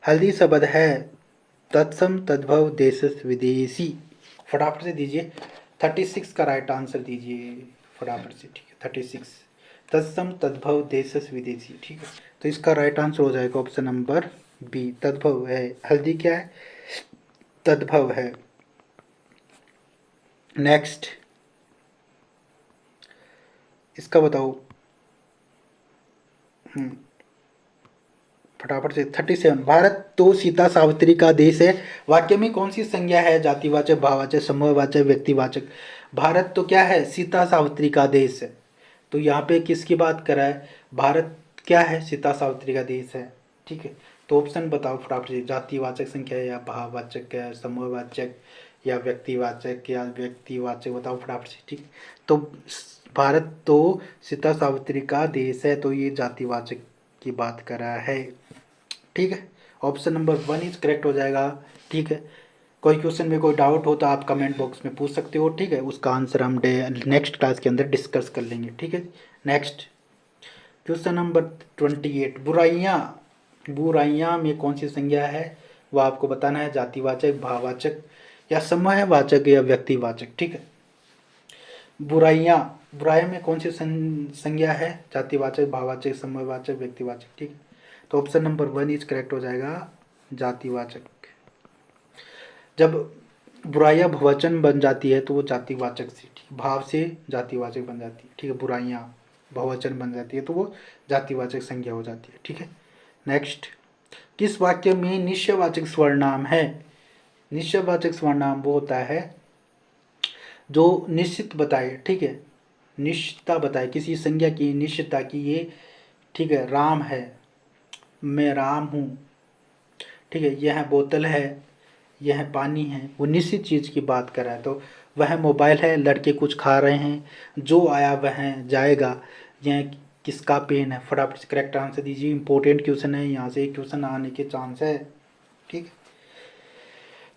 हल्दी शब्द है तत्सम तद्भव देशस विदेशी। फटाफट से दीजिए, 36 का राइट आंसर दीजिए फटाफट से, ठीक है, 36 तत्सम तद्भव देशस विदेशी, ठीक है, तो इसका राइट आंसर हो जाएगा ऑप्शन नंबर बी, तद्भव है, हल्दी क्या है, तद्भव है। नेक्स्ट इसका बताओ, फटाफट से 37। भारत तो सीता सावित्री का देश है, वाक्य में कौन सी संज्ञा है, जातिवाचक, भाववाचक, समूहवाचक, व्यक्तिवाचक। भारत तो क्या है, सीता सावित्री का देश है, तो यहाँ पे किसकी बात कर रहा है, भारत क्या है, सीता सावित्री का देश है, ठीक है, तो ऑप्शन बताओ फटाफट से, जातिवाचक संख्या या भाववाचक या समूहवाचक या व्यक्तिवाचक बताओ फटाफट से, ठीक। तो भारत तो सीता सावित्री का देश है, तो ये जातिवाचक की बात कर रहा है, ठीक है, ऑप्शन नंबर 1 इज करेक्ट हो जाएगा, ठीक है। कोई क्वेश्चन में कोई डाउट हो तो आप कमेंट बॉक्स में पूछ सकते हो, ठीक है, उसका आंसर हम नेक्स्ट क्लास के अंदर डिस्कस कर लेंगे, ठीक है। Next question number 28। बुराइयाँ, बुराइयाँ में कौन सी संज्ञा है वो आपको बताना है, जातिवाचक, भाववाचक या समूहवाचक या व्यक्तिवाचक, ठीक है। बुराइयाँ, बुराइयाँ में कौन सी संज्ञा है, जातिवाचक, भाववाचक, समूहवाचक, व्यक्तिवाचक, ठीक है, तो ऑप्शन नंबर 1 इज करेक्ट हो जाएगा, जातिवाचक। जब बुराइयाँ बहुवचन बन जाती है तो वो जातिवाचक से, ठीक, भाव से जातिवाचक बन जाती है, ठीक है, बुराइयाँ बहुवचन बन जाती है तो वो जातिवाचक संज्ञा हो जाती है, ठीक है। नेक्स्ट किस वाक्य में निश्चयवाचक स्वर्णाम है, निश्चयवाचक स्वर्णाम वो होता है जो निश्चित बताए, ठीक है, निश्चितता बताए किसी संज्ञा की, निश्चितता की, ये ठीक है, राम है, मैं राम हूँ, ठीक है, यह बोतल है, यह पानी है, वो निश्चित चीज़ की बात कर रहा है। तो वह मोबाइल है, लड़के कुछ खा रहे हैं, जो आया वह जाएगा, यह किसका पेन है, फटाफट से करेक्ट आंसर दीजिए, इंपॉर्टेंट क्वेश्चन है, यहाँ से क्वेश्चन आने के चांस है, ठीक है,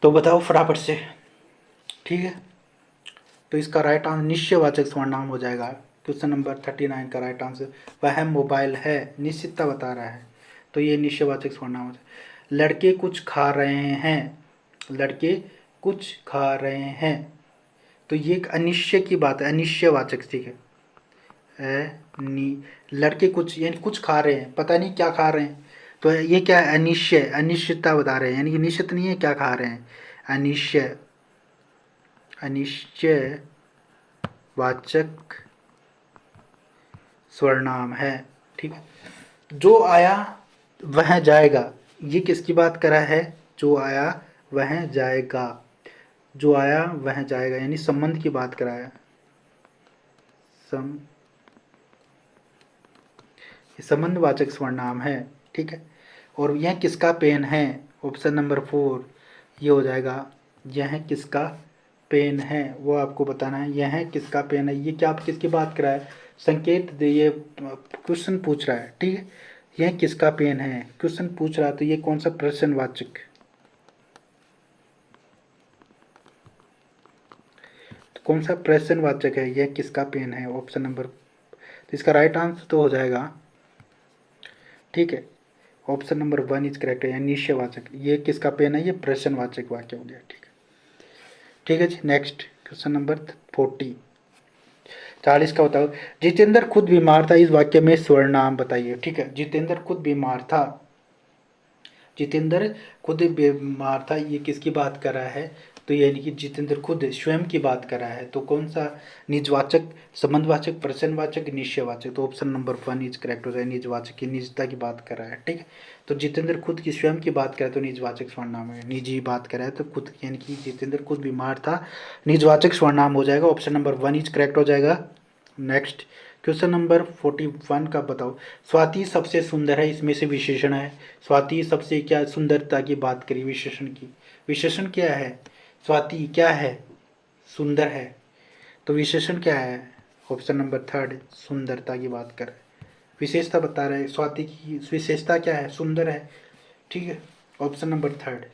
तो बताओ फटाफट से, ठीक है, तो इसका राइट आंसर निश्चयवाचक सर्वनाम हो जाएगा, क्वेश्चन नंबर 39 का राइट आंसर, वह मोबाइल है, निश्चितता बता रहा है, तो ये निश्चयवाचक सर्वनाम हो जाएगा। लड़के कुछ खा रहे हैं, लड़के कुछ खा रहे हैं, तो ये एक अनिश्चय की बात है, अनिश्चयवाचक, ठीक है, लड़के कुछ यानी कुछ खा रहे हैं, पता नहीं क्या खा रहे हैं, तो ये क्या है, अनिश्चय, अनिश्चितता बता रहे हैं, यानी कि निश्चित नहीं है क्या खा रहे हैं, अनिश्चय, अनिश्चय वाचक स्वर्णाम है, ठीक है। जो आया वह जाएगा, ये किसकी बात करा है, जो आया वह जाएगा, जो आया वह जाएगा, यानी संबंध की बात करा है, संबंधवाचक स्वर्णाम है, ठीक है। और यह किसका पेन है, ऑप्शन नंबर 4 ये हो जाएगा, यह किसका पेन है वो आपको बताना है, यह किसका पेन है, ये क्या आप किसकी बात कर रहा है, संकेत दे, ये क्वेश्चन पूछ रहा है, ठीक है, यह किसका पेन है क्वेश्चन पूछ रहा है, तो ये कौन सा प्रश्नवाचक, तो कौन सा प्रश्नवाचक है, यह किसका पेन है, ऑप्शन नंबर, तो इसका राइट आंसर तो हो जाएगा, ठीक है, ऑप्शन नंबर 1 इज करेक्ट है, निश्चयवाचक, ये किसका पेन है, ये प्रश्नवाचक वाक्य हो गया, ठीक है, ठीक है जी। नेक्स्ट क्वेश्चन नंबर 40, 40 का बताओ, जितेंद्र खुद बीमार था, इस वाक्य में स्वर्णाम बताइए, ठीक है, जितेंद्र खुद बीमार था, जितेंद्र खुद बीमार था, ये किसकी बात कर रहा है, तो यानी कि जितेंद्र खुद स्वयं की बात कर रहा है, तो कौन सा निजवाचक, संबंधवाचक, प्रश्नवाचक, निश्चयवाचक, तो ऑप्शन नंबर 1 इज करेक्ट हो जाए। निजवाचक की निजता की बात कर रहा है, ठीक है। तो जितेंद्र खुद की स्वयं की बात करे तो निजवाचक सर्वनाम है, निजी बात करे तो खुद, यानी कि जितेंद्र खुद बीमार था, निजवाचक सर्वनाम हो जाएगा, ऑप्शन नंबर 1 इज करेक्ट हो जाएगा। नेक्स्ट क्वेश्चन नंबर 41 का बताओ। स्वाति सबसे सुंदर है, इसमें से विशेषण है। स्वाति सबसे क्या सुंदरता की बात करी, विशेषण की। विशेषण क्या है, स्वाति क्या है, सुंदर है, तो विशेषण क्या है, ऑप्शन नंबर 3 सुंदरता की बात कर। विशेषता बता रहे हैं, स्वाति की विशेषता क्या है, सुंदर है, ठीक है, option number 3।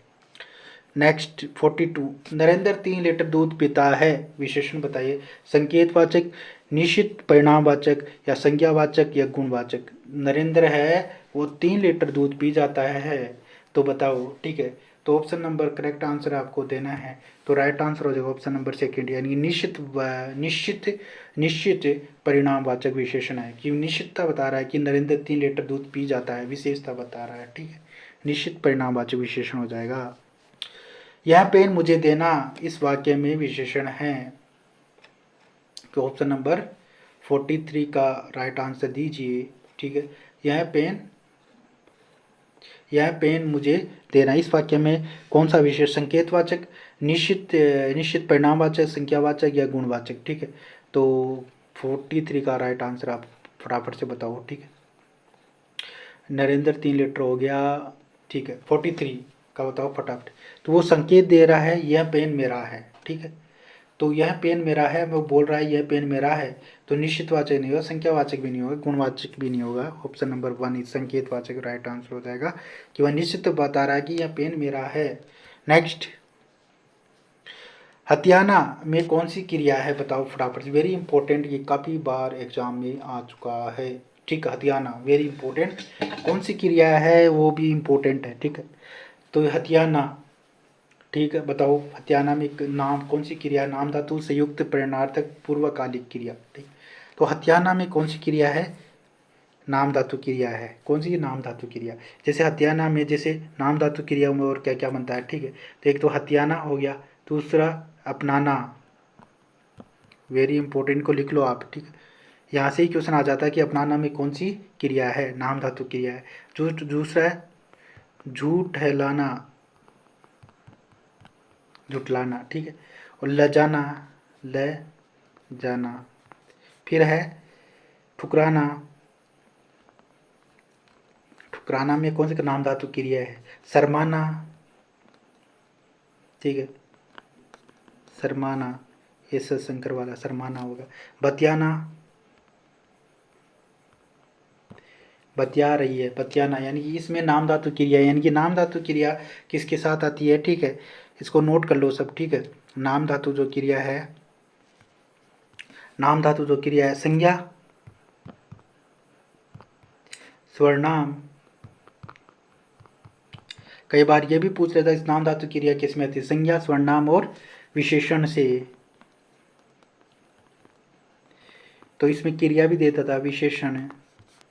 Next 42, Narendra 3 litre दूध पीता है, विशेषण बताइए। संकेतवाचक, निश्चित परिणामवाचक, या संज्ञावाचक, या गुणवाचक। नरेंद्र है वो 3 लीटर दूध पी जाता है, तो बताओ, ठीक है। तो ऑप्शन नंबर करेक्ट आंसर आपको देना है, तो राइट आंसर हो जाएगा ऑप्शन नंबर 2, यानी निश्चित निश्चित निश्चित परिणामवाचक विशेषण है, कि निश्चितता बता रहा है कि नरेंद्र 3 लीटर दूध पी जाता है, विशेषता बता रहा है, ठीक है, निश्चित परिणामवाचक विशेषण हो जाएगा। यह पेन मुझे देना इस वाक्य में विशेषण है, तो ऑप्शन नंबर 43 का राइट आंसर दीजिए, ठीक है। यह पेन मुझे देना, इस वाक्य में कौन सा विशेष, संकेतवाचक, निश्चित निश्चित परिणामवाचक, संख्यावाचक, या गुणवाचक, ठीक है। तो 43 का राइट आंसर आप फटाफट से बताओ, ठीक है। नरेंद्र 3 लीटर हो गया, ठीक है। 43 का बताओ फटाफट। तो वो संकेत दे रहा है यह पेन मेरा है, ठीक है। तो यह पेन मेरा है, वो बोल रहा है यह पेन मेरा है, तो निश्चितवाचक नहीं होगा, संख्यावाचक भी नहीं होगा, गुणवाचक भी नहीं होगा, ऑप्शन नंबर 1 इस संकेतवाचक राइट आंसर हो जाएगा, कि वह निश्चित बता रहा है कि यह पेन मेरा है। नेक्स्ट, हथियाना में कौन सी क्रिया है, बताओ फटाफट, वेरी इंपॉर्टेंट, ये काफ़ी बार एग्जाम में आ चुका है, ठीक है। हथियाना वेरी इंपॉर्टेंट, कौन सी क्रिया है वो भी इंपॉर्टेंट है, ठीक है। तो हथियाना, ठीक है, बताओ हत्याना में नाम कौन सी क्रिया, नाम धातु, संयुक्त, प्रेरणार्थक, पूर्वकालिक क्रिया, ठीक। तो हत्याना में कौन सी क्रिया है, नाम धातु क्रिया है, कौन सी नाम धातु क्रिया। जैसे हत्याना में जैसे नाम धातु क्रिया में और क्या क्या बनता है, ठीक है। तो एक तो हत्याना हो गया, दूसरा अपनाना, वेरी इंपॉर्टेंट को लिख लो आप, ठीक है। यहाँ से ही क्वेश्चन आ जाता है कि अपनाना में कौन सी क्रिया है, नाम धातु क्रिया है। जो दूसरा है झूठ है लाना, झुटलाना, ठीक है। और ल जाना, ले जाना, फिर है ठुकराना, ठुकराना में कौन सी नाम धातु क्रिया है, शर्माना, ठीक है, शर्माना, ये शंकर वाला शर्माना होगा। बतियाना, बतिया रही है, बतियाना, यानी कि इसमें नाम धातु क्रिया, यानी कि नाम धातु क्रिया किसके साथ आती है, ठीक है, इसको नोट कर लो सब, ठीक है। नाम धातु जो क्रिया है, नाम धातु जो क्रिया है, संज्ञा, स्वर्णाम, कई बार ये भी पूछ लेता है इस नाम धातु क्रिया किस में आती है, संज्ञा, स्वर्णाम और विशेषण से, तो इसमें क्रिया भी देता था विशेषण है,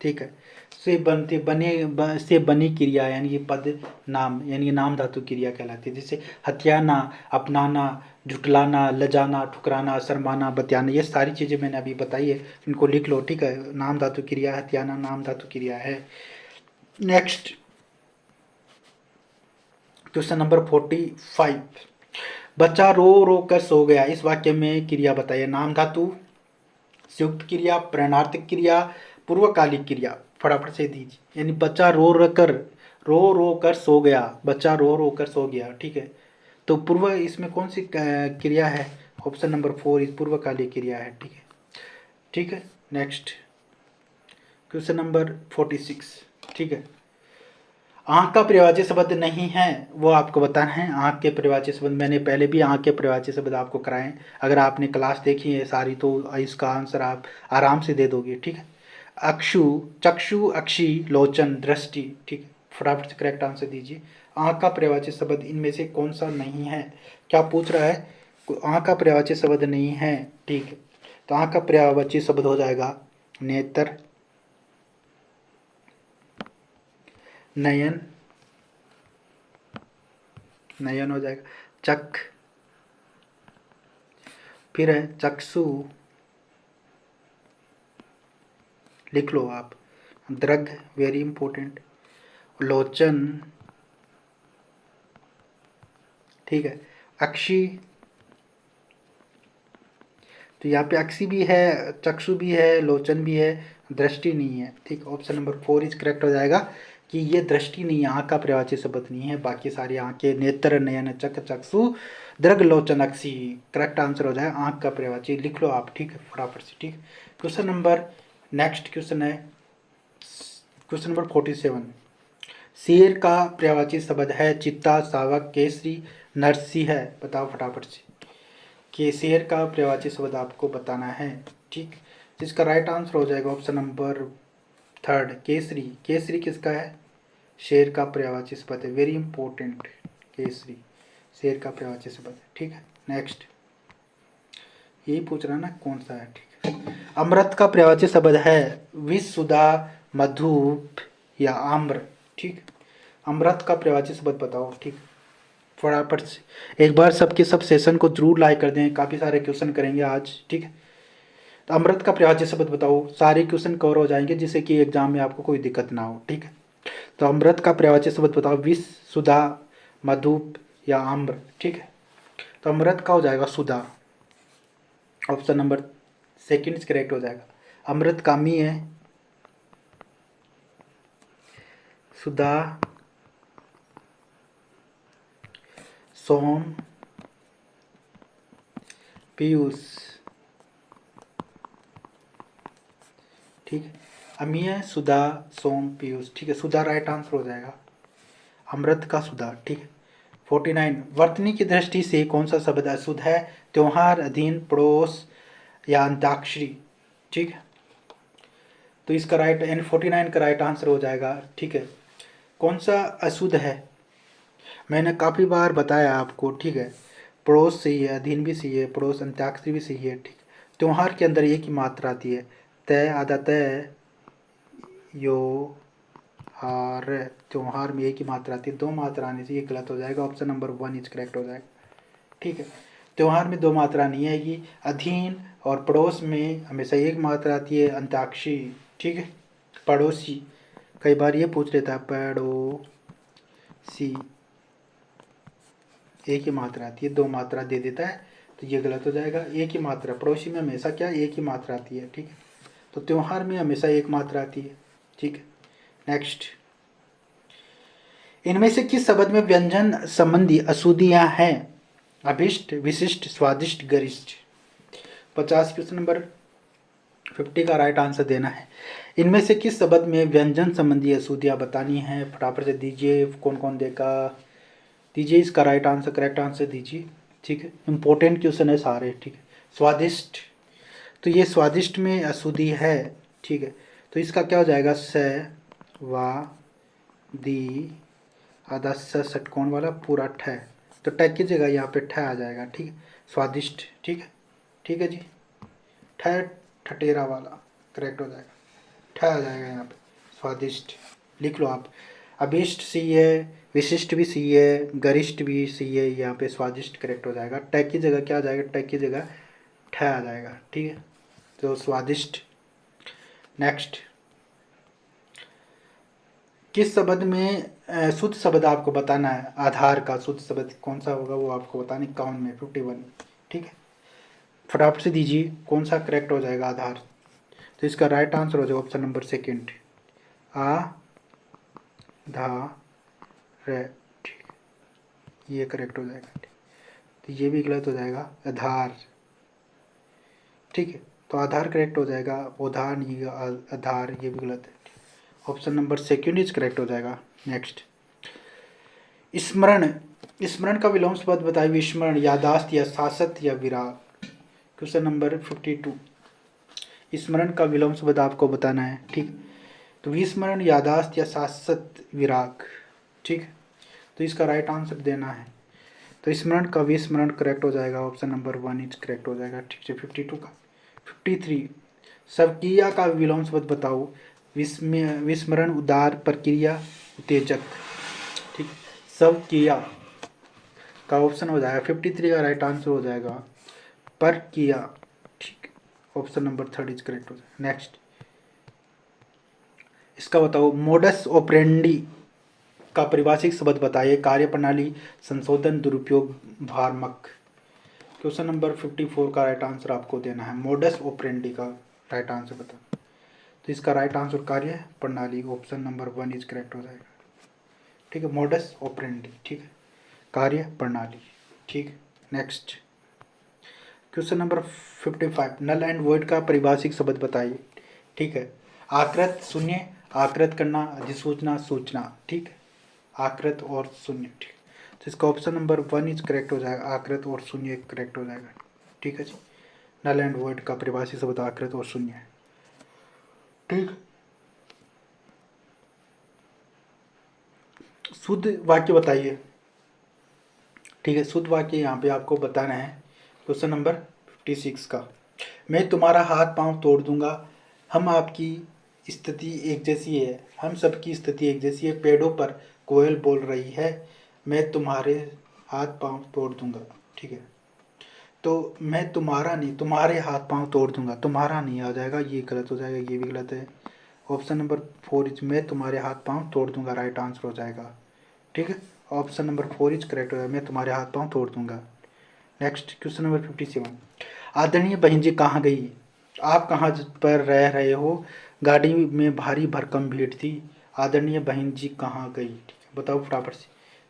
ठीक है। से बनते बने से बनी क्रिया, यानी कि पद नाम, यानी कि नाम धातु क्रिया कहलाती है। जैसे हथियाना, अपनाना, झुटलाना, लजाना, ठुकराना, शर्माना, बतियाना, ये सारी चीज़ें मैंने अभी बताई है, इनको लिख लो, ठीक है। नाम धातु क्रिया, हथियाना नाम धातु क्रिया है। नेक्स्ट क्वेश्चन नंबर 45, बच्चा रो रो कर सो गया, इस वाक्य में क्रिया बताइए, नाम धातु, संयुक्त क्रिया, प्रेरणार्थक क्रिया, पूर्वकालिक क्रिया, फटाफट से दीजिए। यानी बच्चा रो रो कर सो गया, बच्चा रो रो कर सो गया, ठीक है। तो पूर्व इसमें कौन सी क्रिया है, ऑप्शन नंबर 4 इस पूर्वकालिक क्रिया है, ठीक है, ठीक है। नेक्स्ट क्वेश्चन नंबर 46, ठीक है। आँख का पर्यायवाची शब्द नहीं है, वो आपको बताना है। आँख के पर्यायवाची शब्द मैंने पहले भी आँख के पर्यायवाची शब्द आपको कराए हैं, अगर आपने क्लास देखी है सारी तो इसका आंसर आप आराम से दे दोगे, ठीक है। अक्षु, चक्षु, अक्षी, लोचन, दृष्टि, ठीक है, फटाफट से करेक्ट आंसर दीजिए। आँख का पर्यायवाची शब्द इनमें से कौन सा नहीं है, क्या पूछ रहा है, आँख का पर्यायवाची शब्द नहीं है, ठीक है। तो आँख का पर्यायवाची शब्द हो जाएगा नेत्र, नयन, नयन हो जाएगा, चक, फिर है चक्षु, लिख लो आप। दृग, वेरी इंपॉर्टेंट। लोचन, ठीक है। अक्षी, तो यहाँ पे अक्षी भी है, चक्षु भी है, लोचन भी है, दृष्टि नहीं है। ठीक, ऑप्शन नंबर 4 इज करेक्ट हो जाएगा कि ये दृष्टि नहीं है, आँख का पर्यायवाची शब्द नहीं है। बाकी सारी आँखें, नेत्र, नयन, चक, चक्षु, दृग, लोचन, अक्षी, करेक्ट आंसर हो जाए आँख का पर्यायवाची। लिख लो आप, ठीक है, फटाफट से। ठीक, क्वेश्चन नंबर, नेक्स्ट क्वेश्चन है क्वेश्चन नंबर 47। शेर का पर्यायवाची शब्द है चित्ता, शावक, केसरी, नरसी है। बताओ फटाफट से कि शेर का पर्यायवाची शब्द आपको बताना है। ठीक, जिसका राइट आंसर हो जाएगा ऑप्शन नंबर 3 केसरी। केसरी किसका है? शेर का पर्यायवाची शब्द है, वेरी इंपॉर्टेंट। केसरी शेर का पर्यायवाची शब्द है। ठीक है, नेक्स्ट यही पूछ रहा ना कौन सा है। ठीक है, अमृत का पर्यायवाची शब्द है विष, सुधा, मधुप या आम्र। ठीक, अमृत का पर्यायवाची शब्द बताओ। ठीक, फटाफट से एक बार सबके सब सेशन को जरूर लाइक कर दें, काफ़ी सारे क्वेश्चन करेंगे आज। ठीक है, तो अमृत का पर्यायवाची शब्द बताओ, सारे क्वेश्चन कवर हो जाएंगे जिससे कि एग्जाम में आपको कोई दिक्कत ना हो। ठीक है, तो अमृत का पर्यायवाची शब्द बताओ, विष, सुधा, मधुप या आम्र। ठीक है, तो अमृत का हो जाएगा सुधा, ऑप्शन नंबर 2 करेक्ट हो जाएगा। अमृत कामी है, सुधा, सोम, पीयूष। ठीक है, अमीय, सुधा, सोम, पीयूष। ठीक है, सुधा राइट आंसर हो जाएगा, अमृत का सुधा। ठीक है, 49 वर्तनी की दृष्टि से कौन सा शब्द अशुद्ध है? त्योहार, अधीन, पड़ोस या अंताक्षरी। ठीक है, तो इसका राइट 49 का राइट आंसर हो जाएगा। ठीक है, कौन सा अशुद्ध है? मैंने काफ़ी बार बताया आपको। ठीक है, पड़ोस सही है, अधीन भी सही है, पड़ोस, अंत्याक्षरी भी सही है। ठीक, त्योहार के अंदर एक ही मात्रा आती है, तय, आधा तय, यो, हार। त्योहार में एक ही मात्रा आती है, 2 मात्रा आने से ये गलत हो जाएगा, ऑप्शन नंबर 1 इज करेक्ट हो जाएगा। ठीक है, त्योहार में 2 मात्रा नहीं आएगी, अधीन और पड़ोस में हमेशा एक मात्रा आती है, अंत्याक्षरी। ठीक है, पड़ोसी, कई बार ये पूछ लेता है पड़ोसी, एक ही मात्रा आती है, 2 मात्रा दे देता है तो ये गलत हो जाएगा। एक ही मात्रा, पड़ोसी में हमेशा क्या एक ही मात्रा आती है। ठीक है, तो त्योहार में हमेशा एक मात्रा आती है। ठीक है, नेक्स्ट, इनमें से किस शब्द में व्यंजन संबंधी अशुद्धियां हैं? अभिष्ट, विशिष्ट, स्वादिष्ट, गरिष्ठ। 50 क्वेश्चन नंबर 50 का राइट आंसर देना है। इनमें से किस शब्द में व्यंजन संबंधी अशुद्धियां बतानी है? फटाफट से दीजिए, कौन कौन देगा दीजिए इसका राइट आंसर, करेक्ट आंसर दीजिए। ठीक है, इंपॉर्टेंट क्वेश्चन है सारे। ठीक है, स्वादिष्ट, तो ये स्वादिष्ट में अशुद्धि है। ठीक है, तो इसका क्या हो जाएगा? स, वा, दी, आधा स षटकोण वाला पूरा ठ, तो ट की जगह यहाँ पे ठ आ जाएगा। ठीक है, स्वादिष्ट। ठीक है, ठीक है जी, ठ, ठटेरा वाला करेक्ट हो जाएगा, ठ आ जाएगा यहाँ पे, स्वादिष्ट। लिख लो आप। अभिष्ट सही है, विशिष्ट भी सही है, गरिष्ठ भी सही है, यहाँ पे स्वादिष्ट करेक्ट हो जाएगा। ट की जगह क्या आ जाएगा? ट की जगह ठ आ जाएगा। ठीक है, तो स्वादिष्ट। नेक्स्ट, किस शब्द में शुद्ध शब्द आपको बताना है? आधार का शुद्ध शब्द कौन सा होगा वो आपको बताना है, 51 में 51। ठीक है, फटाफट से दीजिए कौन सा करेक्ट हो जाएगा आधार। तो इसका राइट आंसर हो जाएगा ऑप्शन नंबर 2 आ, धा, रे। ठीक, ये करेक्ट हो जाएगा। ठीक, तो ये भी गलत हो जाएगा, आधार। ठीक है, तो आधार करेक्ट हो जाएगा, उधार नहीं, आधार, ये भी गलत है। ऑप्शन नंबर 2 इज करेक्ट हो जाएगा। नेक्स्ट, स्मरण, स्मरण का विलोम शब्द बताइए। विस्मरण, यादाश्त या सासत या विराग। क्वेश्चन नंबर 52, स्मरण का विलोम शब्द आपको बताना है। ठीक, तो विस्मरण, यादाश्त या सासत, विराग। ठीक, तो इसका राइट आंसर देना है। तो स्मरण का विस्मरण करेक्ट हो जाएगा, ऑप्शन नंबर 1 इज करेक्ट हो जाएगा। ठीक है, 52 का। 53, स्वकीय का विलोम शब्द बताओ। विस्मरण, उदार, प्रक्रिया, उत्तेजक। ठीक, स्वकीय का ऑप्शन हो जाएगा 53 का राइट आंसर हो जाएगा पर किया, ठीक, option number third is correct हो जाएगा। नेक्स्ट इसका बताओ मोडस ऑपरेंडी का परिभाषिक शब्द बताइए। कार्यप्रणाली, संशोधन, दुरुपयोग, भ्रामक। क्वेश्चन नंबर 54 का राइट आंसर आपको देना है। मोडस ऑपरेंडी का राइट आंसर बता, तो इसका राइट आंसर कार्य प्रणाली, ऑप्शन नंबर 1 इज करेक्ट हो जाएगा। ठीक है, मोडस ऑपरेंडी, ठीक है, कार्य प्रणाली, ठीक। Next question number 55 null and void का परिभाषिक शब्द बताइए। ठीक है, आकृत, शून्य, आकृत करना, अधिसूचना, सूचना, ठीक है, आकृत और शून्य, ठीक। तो इसका ऑप्शन नंबर 1 इज करेक्ट हो जाएगा, आकृत और शून्य करेक्ट हो जाएगा। ठीक है जी, नल एंड वॉइड का परिभाषिक शब्द आकृत और शून्य है, ठीक। शुद्ध वाक्य बताइए। ठीक है, शुद्ध वाक्य यहाँ पे आपको बताना है। क्वेश्चन नंबर 56 का, मैं तुम्हारा हाथ पांव तोड़ दूंगा, हम आपकी स्थिति एक जैसी है, हम सबकी स्थिति एक जैसी है, पेड़ों पर कोयल बोल रही है, मैं तुम्हारे हाथ पांव तोड़ दूंगा। ठीक है, तो मैं तुम्हारा नहीं, तुम्हारे हाथ पांव तोड़ दूंगा, तुम्हारा नहीं आ जाएगा, ये गलत हो जाएगा, ये भी गलत है। ऑप्शन नंबर 4 इज मैं तुम्हारे हाथ पांव तोड़ दूंगा, राइट आंसर हो जाएगा। ठीक है, ऑप्शन नंबर 4 इज करेक्ट हो जाएगा, मैं तुम्हारे हाथ पांव तोड़ दूंगा। नेक्स्ट क्वेश्चन नंबर 57 आदरणीय बहन जी कहाँ गई, आप कहाँ पर रह रहे हो, गाड़ी में भारी भरकम भीड़ थी, आदरणीय बहन जी कहाँ गई। ठीक है, बताओ फटाफट से।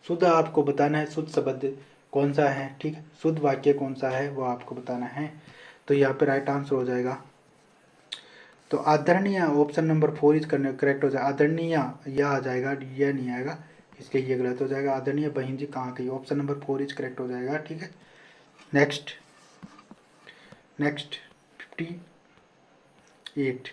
शुद्ध आपको बताना है, शुद्ध शब्द कौन सा है, ठीक है, शुद्ध वाक्य कौन सा है वो आपको बताना है। तो यहाँ पे राइट आंसर हो जाएगा, तो आदरणीय ऑप्शन नंबर 4 इज करने करेक्ट हो जाएगा। आदरणीय यह आ जाएगा, यह नहीं आएगा, इसलिए ये गलत हो जाएगा। आदरणीय बहन जी कहाँ गई, ऑप्शन नंबर 4 इज करेक्ट हो जाएगा। ठीक है, नेक्स्ट 58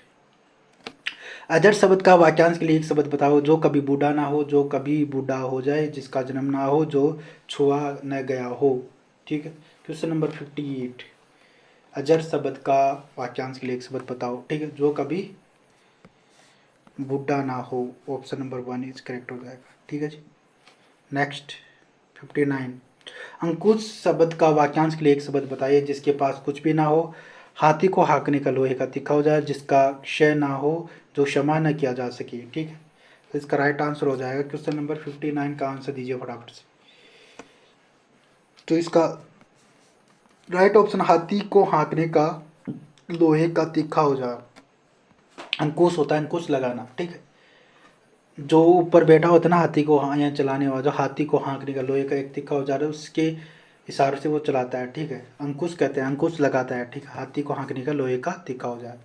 अजर शब्द का वाक्यांश के लिए एक शब्द बताओ। जो कभी बूढ़ा ना हो, जो कभी बूढ़ा हो जाए, जिसका जन्म ना हो, जो छुआ न गया हो। ठीक है, क्वेश्चन नंबर 58 अजर शब्द का वाक्यांश के लिए एक शब्द बताओ। ठीक है, जो कभी बूढ़ा ना हो, ऑप्शन नंबर 1 इज करेक्ट हो जाएगा। ठीक है जी, नेक्स्ट 59 अंकुश शब्द का वाक्यांश के लिए एक शब्द बताइए। जिसके पास कुछ भी ना हो, हाथी को हाँकने का लोहे का तीखा हो जाए, जिसका क्षय ना हो, जो क्षमा न किया जा सके। ठीक है, तो इसका राइट आंसर हो जाएगा। क्वेश्चन नंबर 59 का आंसर दीजिए फटाफट से। तो इसका राइट ऑप्शन हाथी को हाँकने का लोहे का तीखा हो जाए, अंकुश होता है, अंकुश लगाना। ठीक है, जो ऊपर बैठा होता है ना हाथी को यहाँ चलाने वाला, जो हाथी को हाँकने का लोहे का एक तीखा हो जा रहा है, उसके इशारे से वो चलाता है। ठीक है, अंकुश कहते हैं, अंकुश लगाता है। ठीक है, हाथी को हाँकने का लोहे का तीखा हो जाए।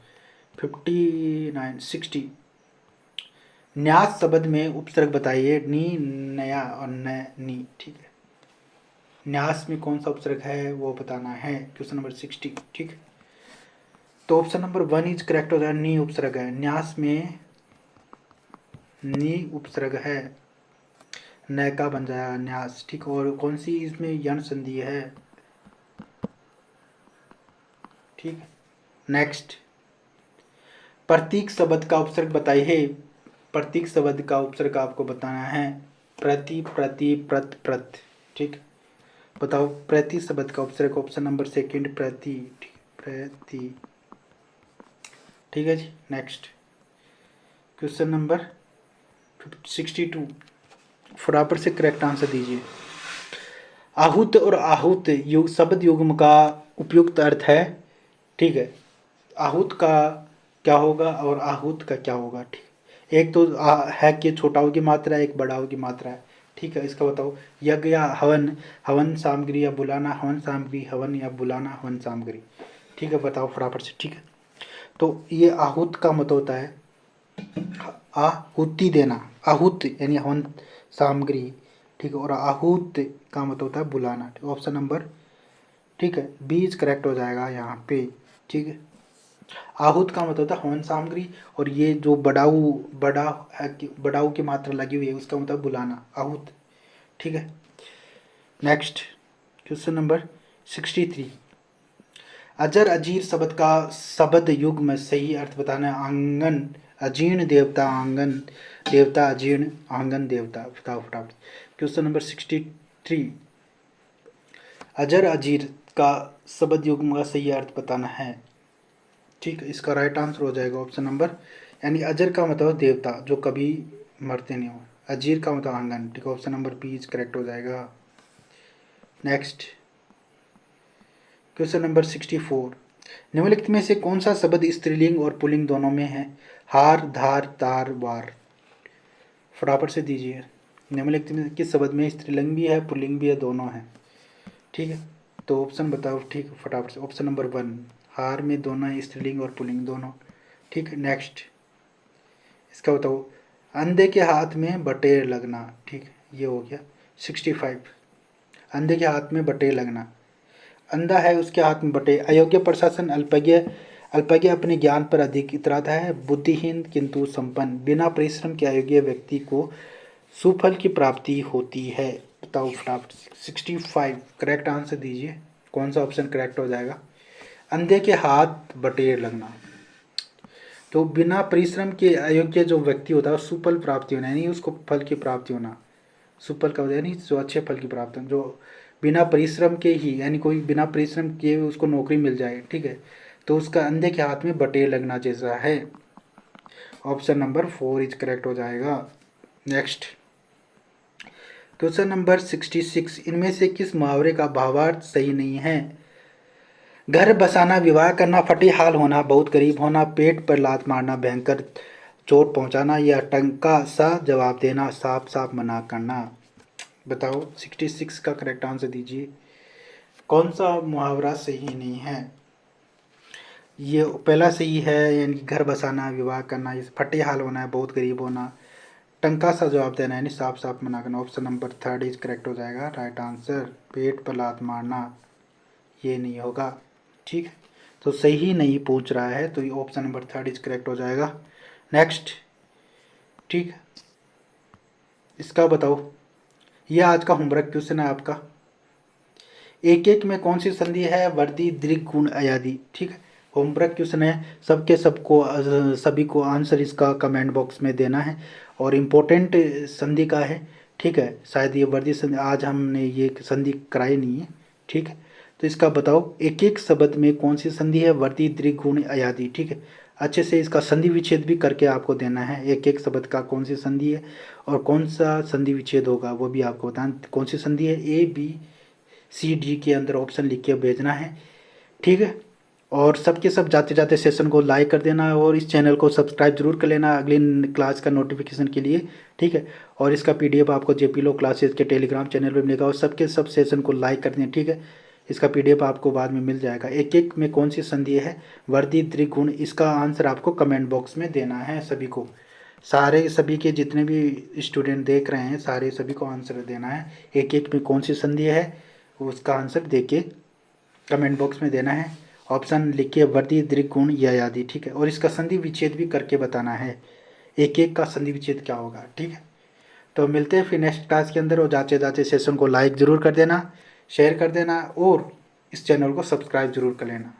60 न्यास शब्द में उपसर्ग बताइए। नी, नया और न, नी। ठीक है, न्यास में कौन सा उपसर्ग है वो बताना है। Question number 60। ठीक है, तो ऑप्शन नंबर 1 इज करेक्ट हो जाए, नी उपसर्ग है। न्यास में नी उपसर्ग है, न का बन जाएगा न्यास। ठीक, और कौन सी इसमें यण संधि है। ठीक, नेक्स्ट प्रतीक शब्द का उपसर्ग बताइए। प्रतीक शब्द का उपसर्ग आपको बताना है। प्रति, प्रति, प्रत, प्रत। ठीक, बताओ प्रति शब्द का उपसर्ग, ऑप्शन नंबर 2 प्रति। प्रति, ठीक है जी, नेक्स्ट क्वेश्चन नंबर 62 फटाफट से करेक्ट आंसर दीजिए। आहूत और आहूत युग शब्द युग्म का उपयुक्त अर्थ है। ठीक है, आहूत का क्या होगा और आहूत का क्या होगा। ठीक, एक तो है कि छोटाओं की मात्रा है, एक बड़ाओं की मात्रा है। ठीक है, इसका बताओ यज्ञ या हवन, हवन सामग्री या बुलाना हवन सामग्री, हवन या बुलाना हवन सामग्री। ठीक है, बताओ फटाफट से। ठीक है, तो ये आहूत का मत होता है आहुति देना, आहूत यानी हवन सामग्री। ठीक है, और आहूत का मत होता है बुलाना। ऑप्शन नंबर, ठीक है, 20 करेक्ट हो जाएगा यहाँ पे। ठीक है, आहूत का मतलब होता है हवन सामग्री, और ये जो बड़ाऊ, बड़ा है कि बड़ाऊ की मात्रा लगी हुई है, उसका मतलब बुलाना, आहूत। ठीक है, नेक्स्ट क्वेश्चन नंबर 63 अजर अजीर शब्द का शब्द युग में सही अर्थ बताना है। आंगन अजीर्ण देवता, आंगन देवता अजीर्ण, आंगन देवता। बताओ फटाफट। क्वेश्चन नंबर 63 अजर अजीर का शब्द युग्म का सही अर्थ बताना है। ठीक है, इसका राइट आंसर हो जाएगा ऑप्शन नंबर, यानी अजर का मतलब देवता जो कभी मरते नहीं हो, अजीर का मतलब आंगन। ठीक है, option number B is correct हो जाएगा। नेक्स्ट क्वेश्चन नंबर 64, निम्नलिखित में से कौन सा शब्द स्त्रीलिंग और पुल्लिंग दोनों में है? हार, धार, तार, वार। फटाफट से दीजिए। निम्नलिखित में किस शब्द में स्त्रीलिंग भी है पुल्लिंग भी है, दोनों है? ठीक है, तो ऑप्शन बताओ। ठीक है, फटाफट से। ऑप्शन नंबर 1, हार में दोनों है, स्त्रीलिंग और पुल्लिंग दोनों। ठीक है, नेक्स्ट इसका बताओ। अंधे के हाथ में बटेर लगना। ठीक, ये हो गया 65। अंधे के हाथ में बटेर लगना, अंधा है उसके हाथ में बटेर। अयोग्य प्रशासन, अल्पज्ञ, अल्पज्ञ अपने ज्ञान पर अधिक इतराता है। बुद्धिहीन किंतु संपन्न, बिना परिश्रम के अयोग्य व्यक्ति को सुफल की प्राप्ति होती है। बताओ फटाफट। 65 करेक्ट आंसर दीजिए, कौन सा ऑप्शन करेक्ट हो जाएगा? अंधे के हाथ बटेर लगना, तो बिना परिश्रम के अयोग्य जो व्यक्ति होता है सुफल प्राप्ति होना, यानी उसको फल की प्राप्ति होना। सुफल का होता है यानी जो अच्छे फल की प्राप्ति, जो बिना परिश्रम के ही, यानी कोई बिना परिश्रम किए उसको नौकरी मिल जाए। ठीक है, तो उसका अंधे के हाथ में बटेर लगना जैसा है। ऑप्शन नंबर 4 इज करेक्ट हो जाएगा। नेक्स्ट क्वेश्चन नंबर 66, इनमें से किस मुहावरे का भावार्थ सही नहीं है? घर बसाना, विवाह करना, फटी हाल होना, बहुत गरीब होना, पेट पर लात मारना, भयंकर चोट पहुंचाना, या टंका सा जवाब देना, साफ साफ मना करना। बताओ 66 का करेक्ट आंसर दीजिए, कौन सा मुहावरा सही नहीं है? ये पहला सही है, यानी घर बसाना, विवाह करना, इस फटे हाल होना है, बहुत गरीब होना, टंका सा जवाब देना यानी साफ साफ मना करना। ऑप्शन नंबर 3 इज करेक्ट हो जाएगा राइट आंसर। पेट पर लात मारना ये नहीं होगा। ठीक है, तो सही नहीं पूछ रहा है, तो ये ऑप्शन नंबर 3 इज करेक्ट हो जाएगा। नेक्स्ट, ठीक है, इसका बताओ। ये आज का होमवर्क क्वेश्चन है आपका। एक एक में कौन सी संधि है? वर्दी, दीर्घ, गुण, अयादि। ठीक है, होमवर्क क्वेश्चन है, सभी को आंसर इसका कमेंट बॉक्स में देना है, और इम्पोर्टेंट संधि का है। ठीक है, शायद ये वर्दी संधि आज हमने ये संधि कराई नहीं है। ठीक है, तो इसका बताओ एक एक शब्द में कौन सी संधि है? वर्दी, दीर्घ, गुण, अयादि। ठीक है, अच्छे से इसका संधि विच्छेद भी करके आपको देना है, एक एक शब्द का कौन सी संधि है और कौन सा संधि विच्छेद होगा वो भी आपको बताना। कौन सी संधि है, ABCD के अंदर ऑप्शन लिख के भेजना है। ठीक है, और सबके सब जाते जाते सेशन को लाइक कर देना, और इस चैनल को सब्सक्राइब जरूर कर लेना अगली क्लास का नोटिफिकेशन के लिए। ठीक है, और इसका PDF आपको JP Law क्लासेस के टेलीग्राम चैनल पे मिलेगा, और सबके सब सेशन को लाइक कर दें। ठीक है, इसका PDF आपको बाद में मिल जाएगा। एक एक में कौन सी संधि है? वर्दी, दीर्घ, गुण, इसका आंसर आपको कमेंट बॉक्स में देना है सभी को। सभी के जितने भी स्टूडेंट देख रहे हैं सारे सभी को आंसर देना है, एक एक में कौन सी संधि है उसका आंसर दे के कमेंट बॉक्स में देना है। ऑप्शन लिखिए वर्दी, दीर्घ, गुण या आदि। ठीक है, और इसका संधि विच्छेद भी करके बताना है, एक एक का संधि विच्छेद क्या होगा। ठीक है, तो मिलते हैं फिर नेक्स्ट क्लास के अंदर, और जाते जाते सेशन को लाइक ज़रूर कर देना, शेयर कर देना, और इस चैनल को सब्सक्राइब जरूर कर लेना।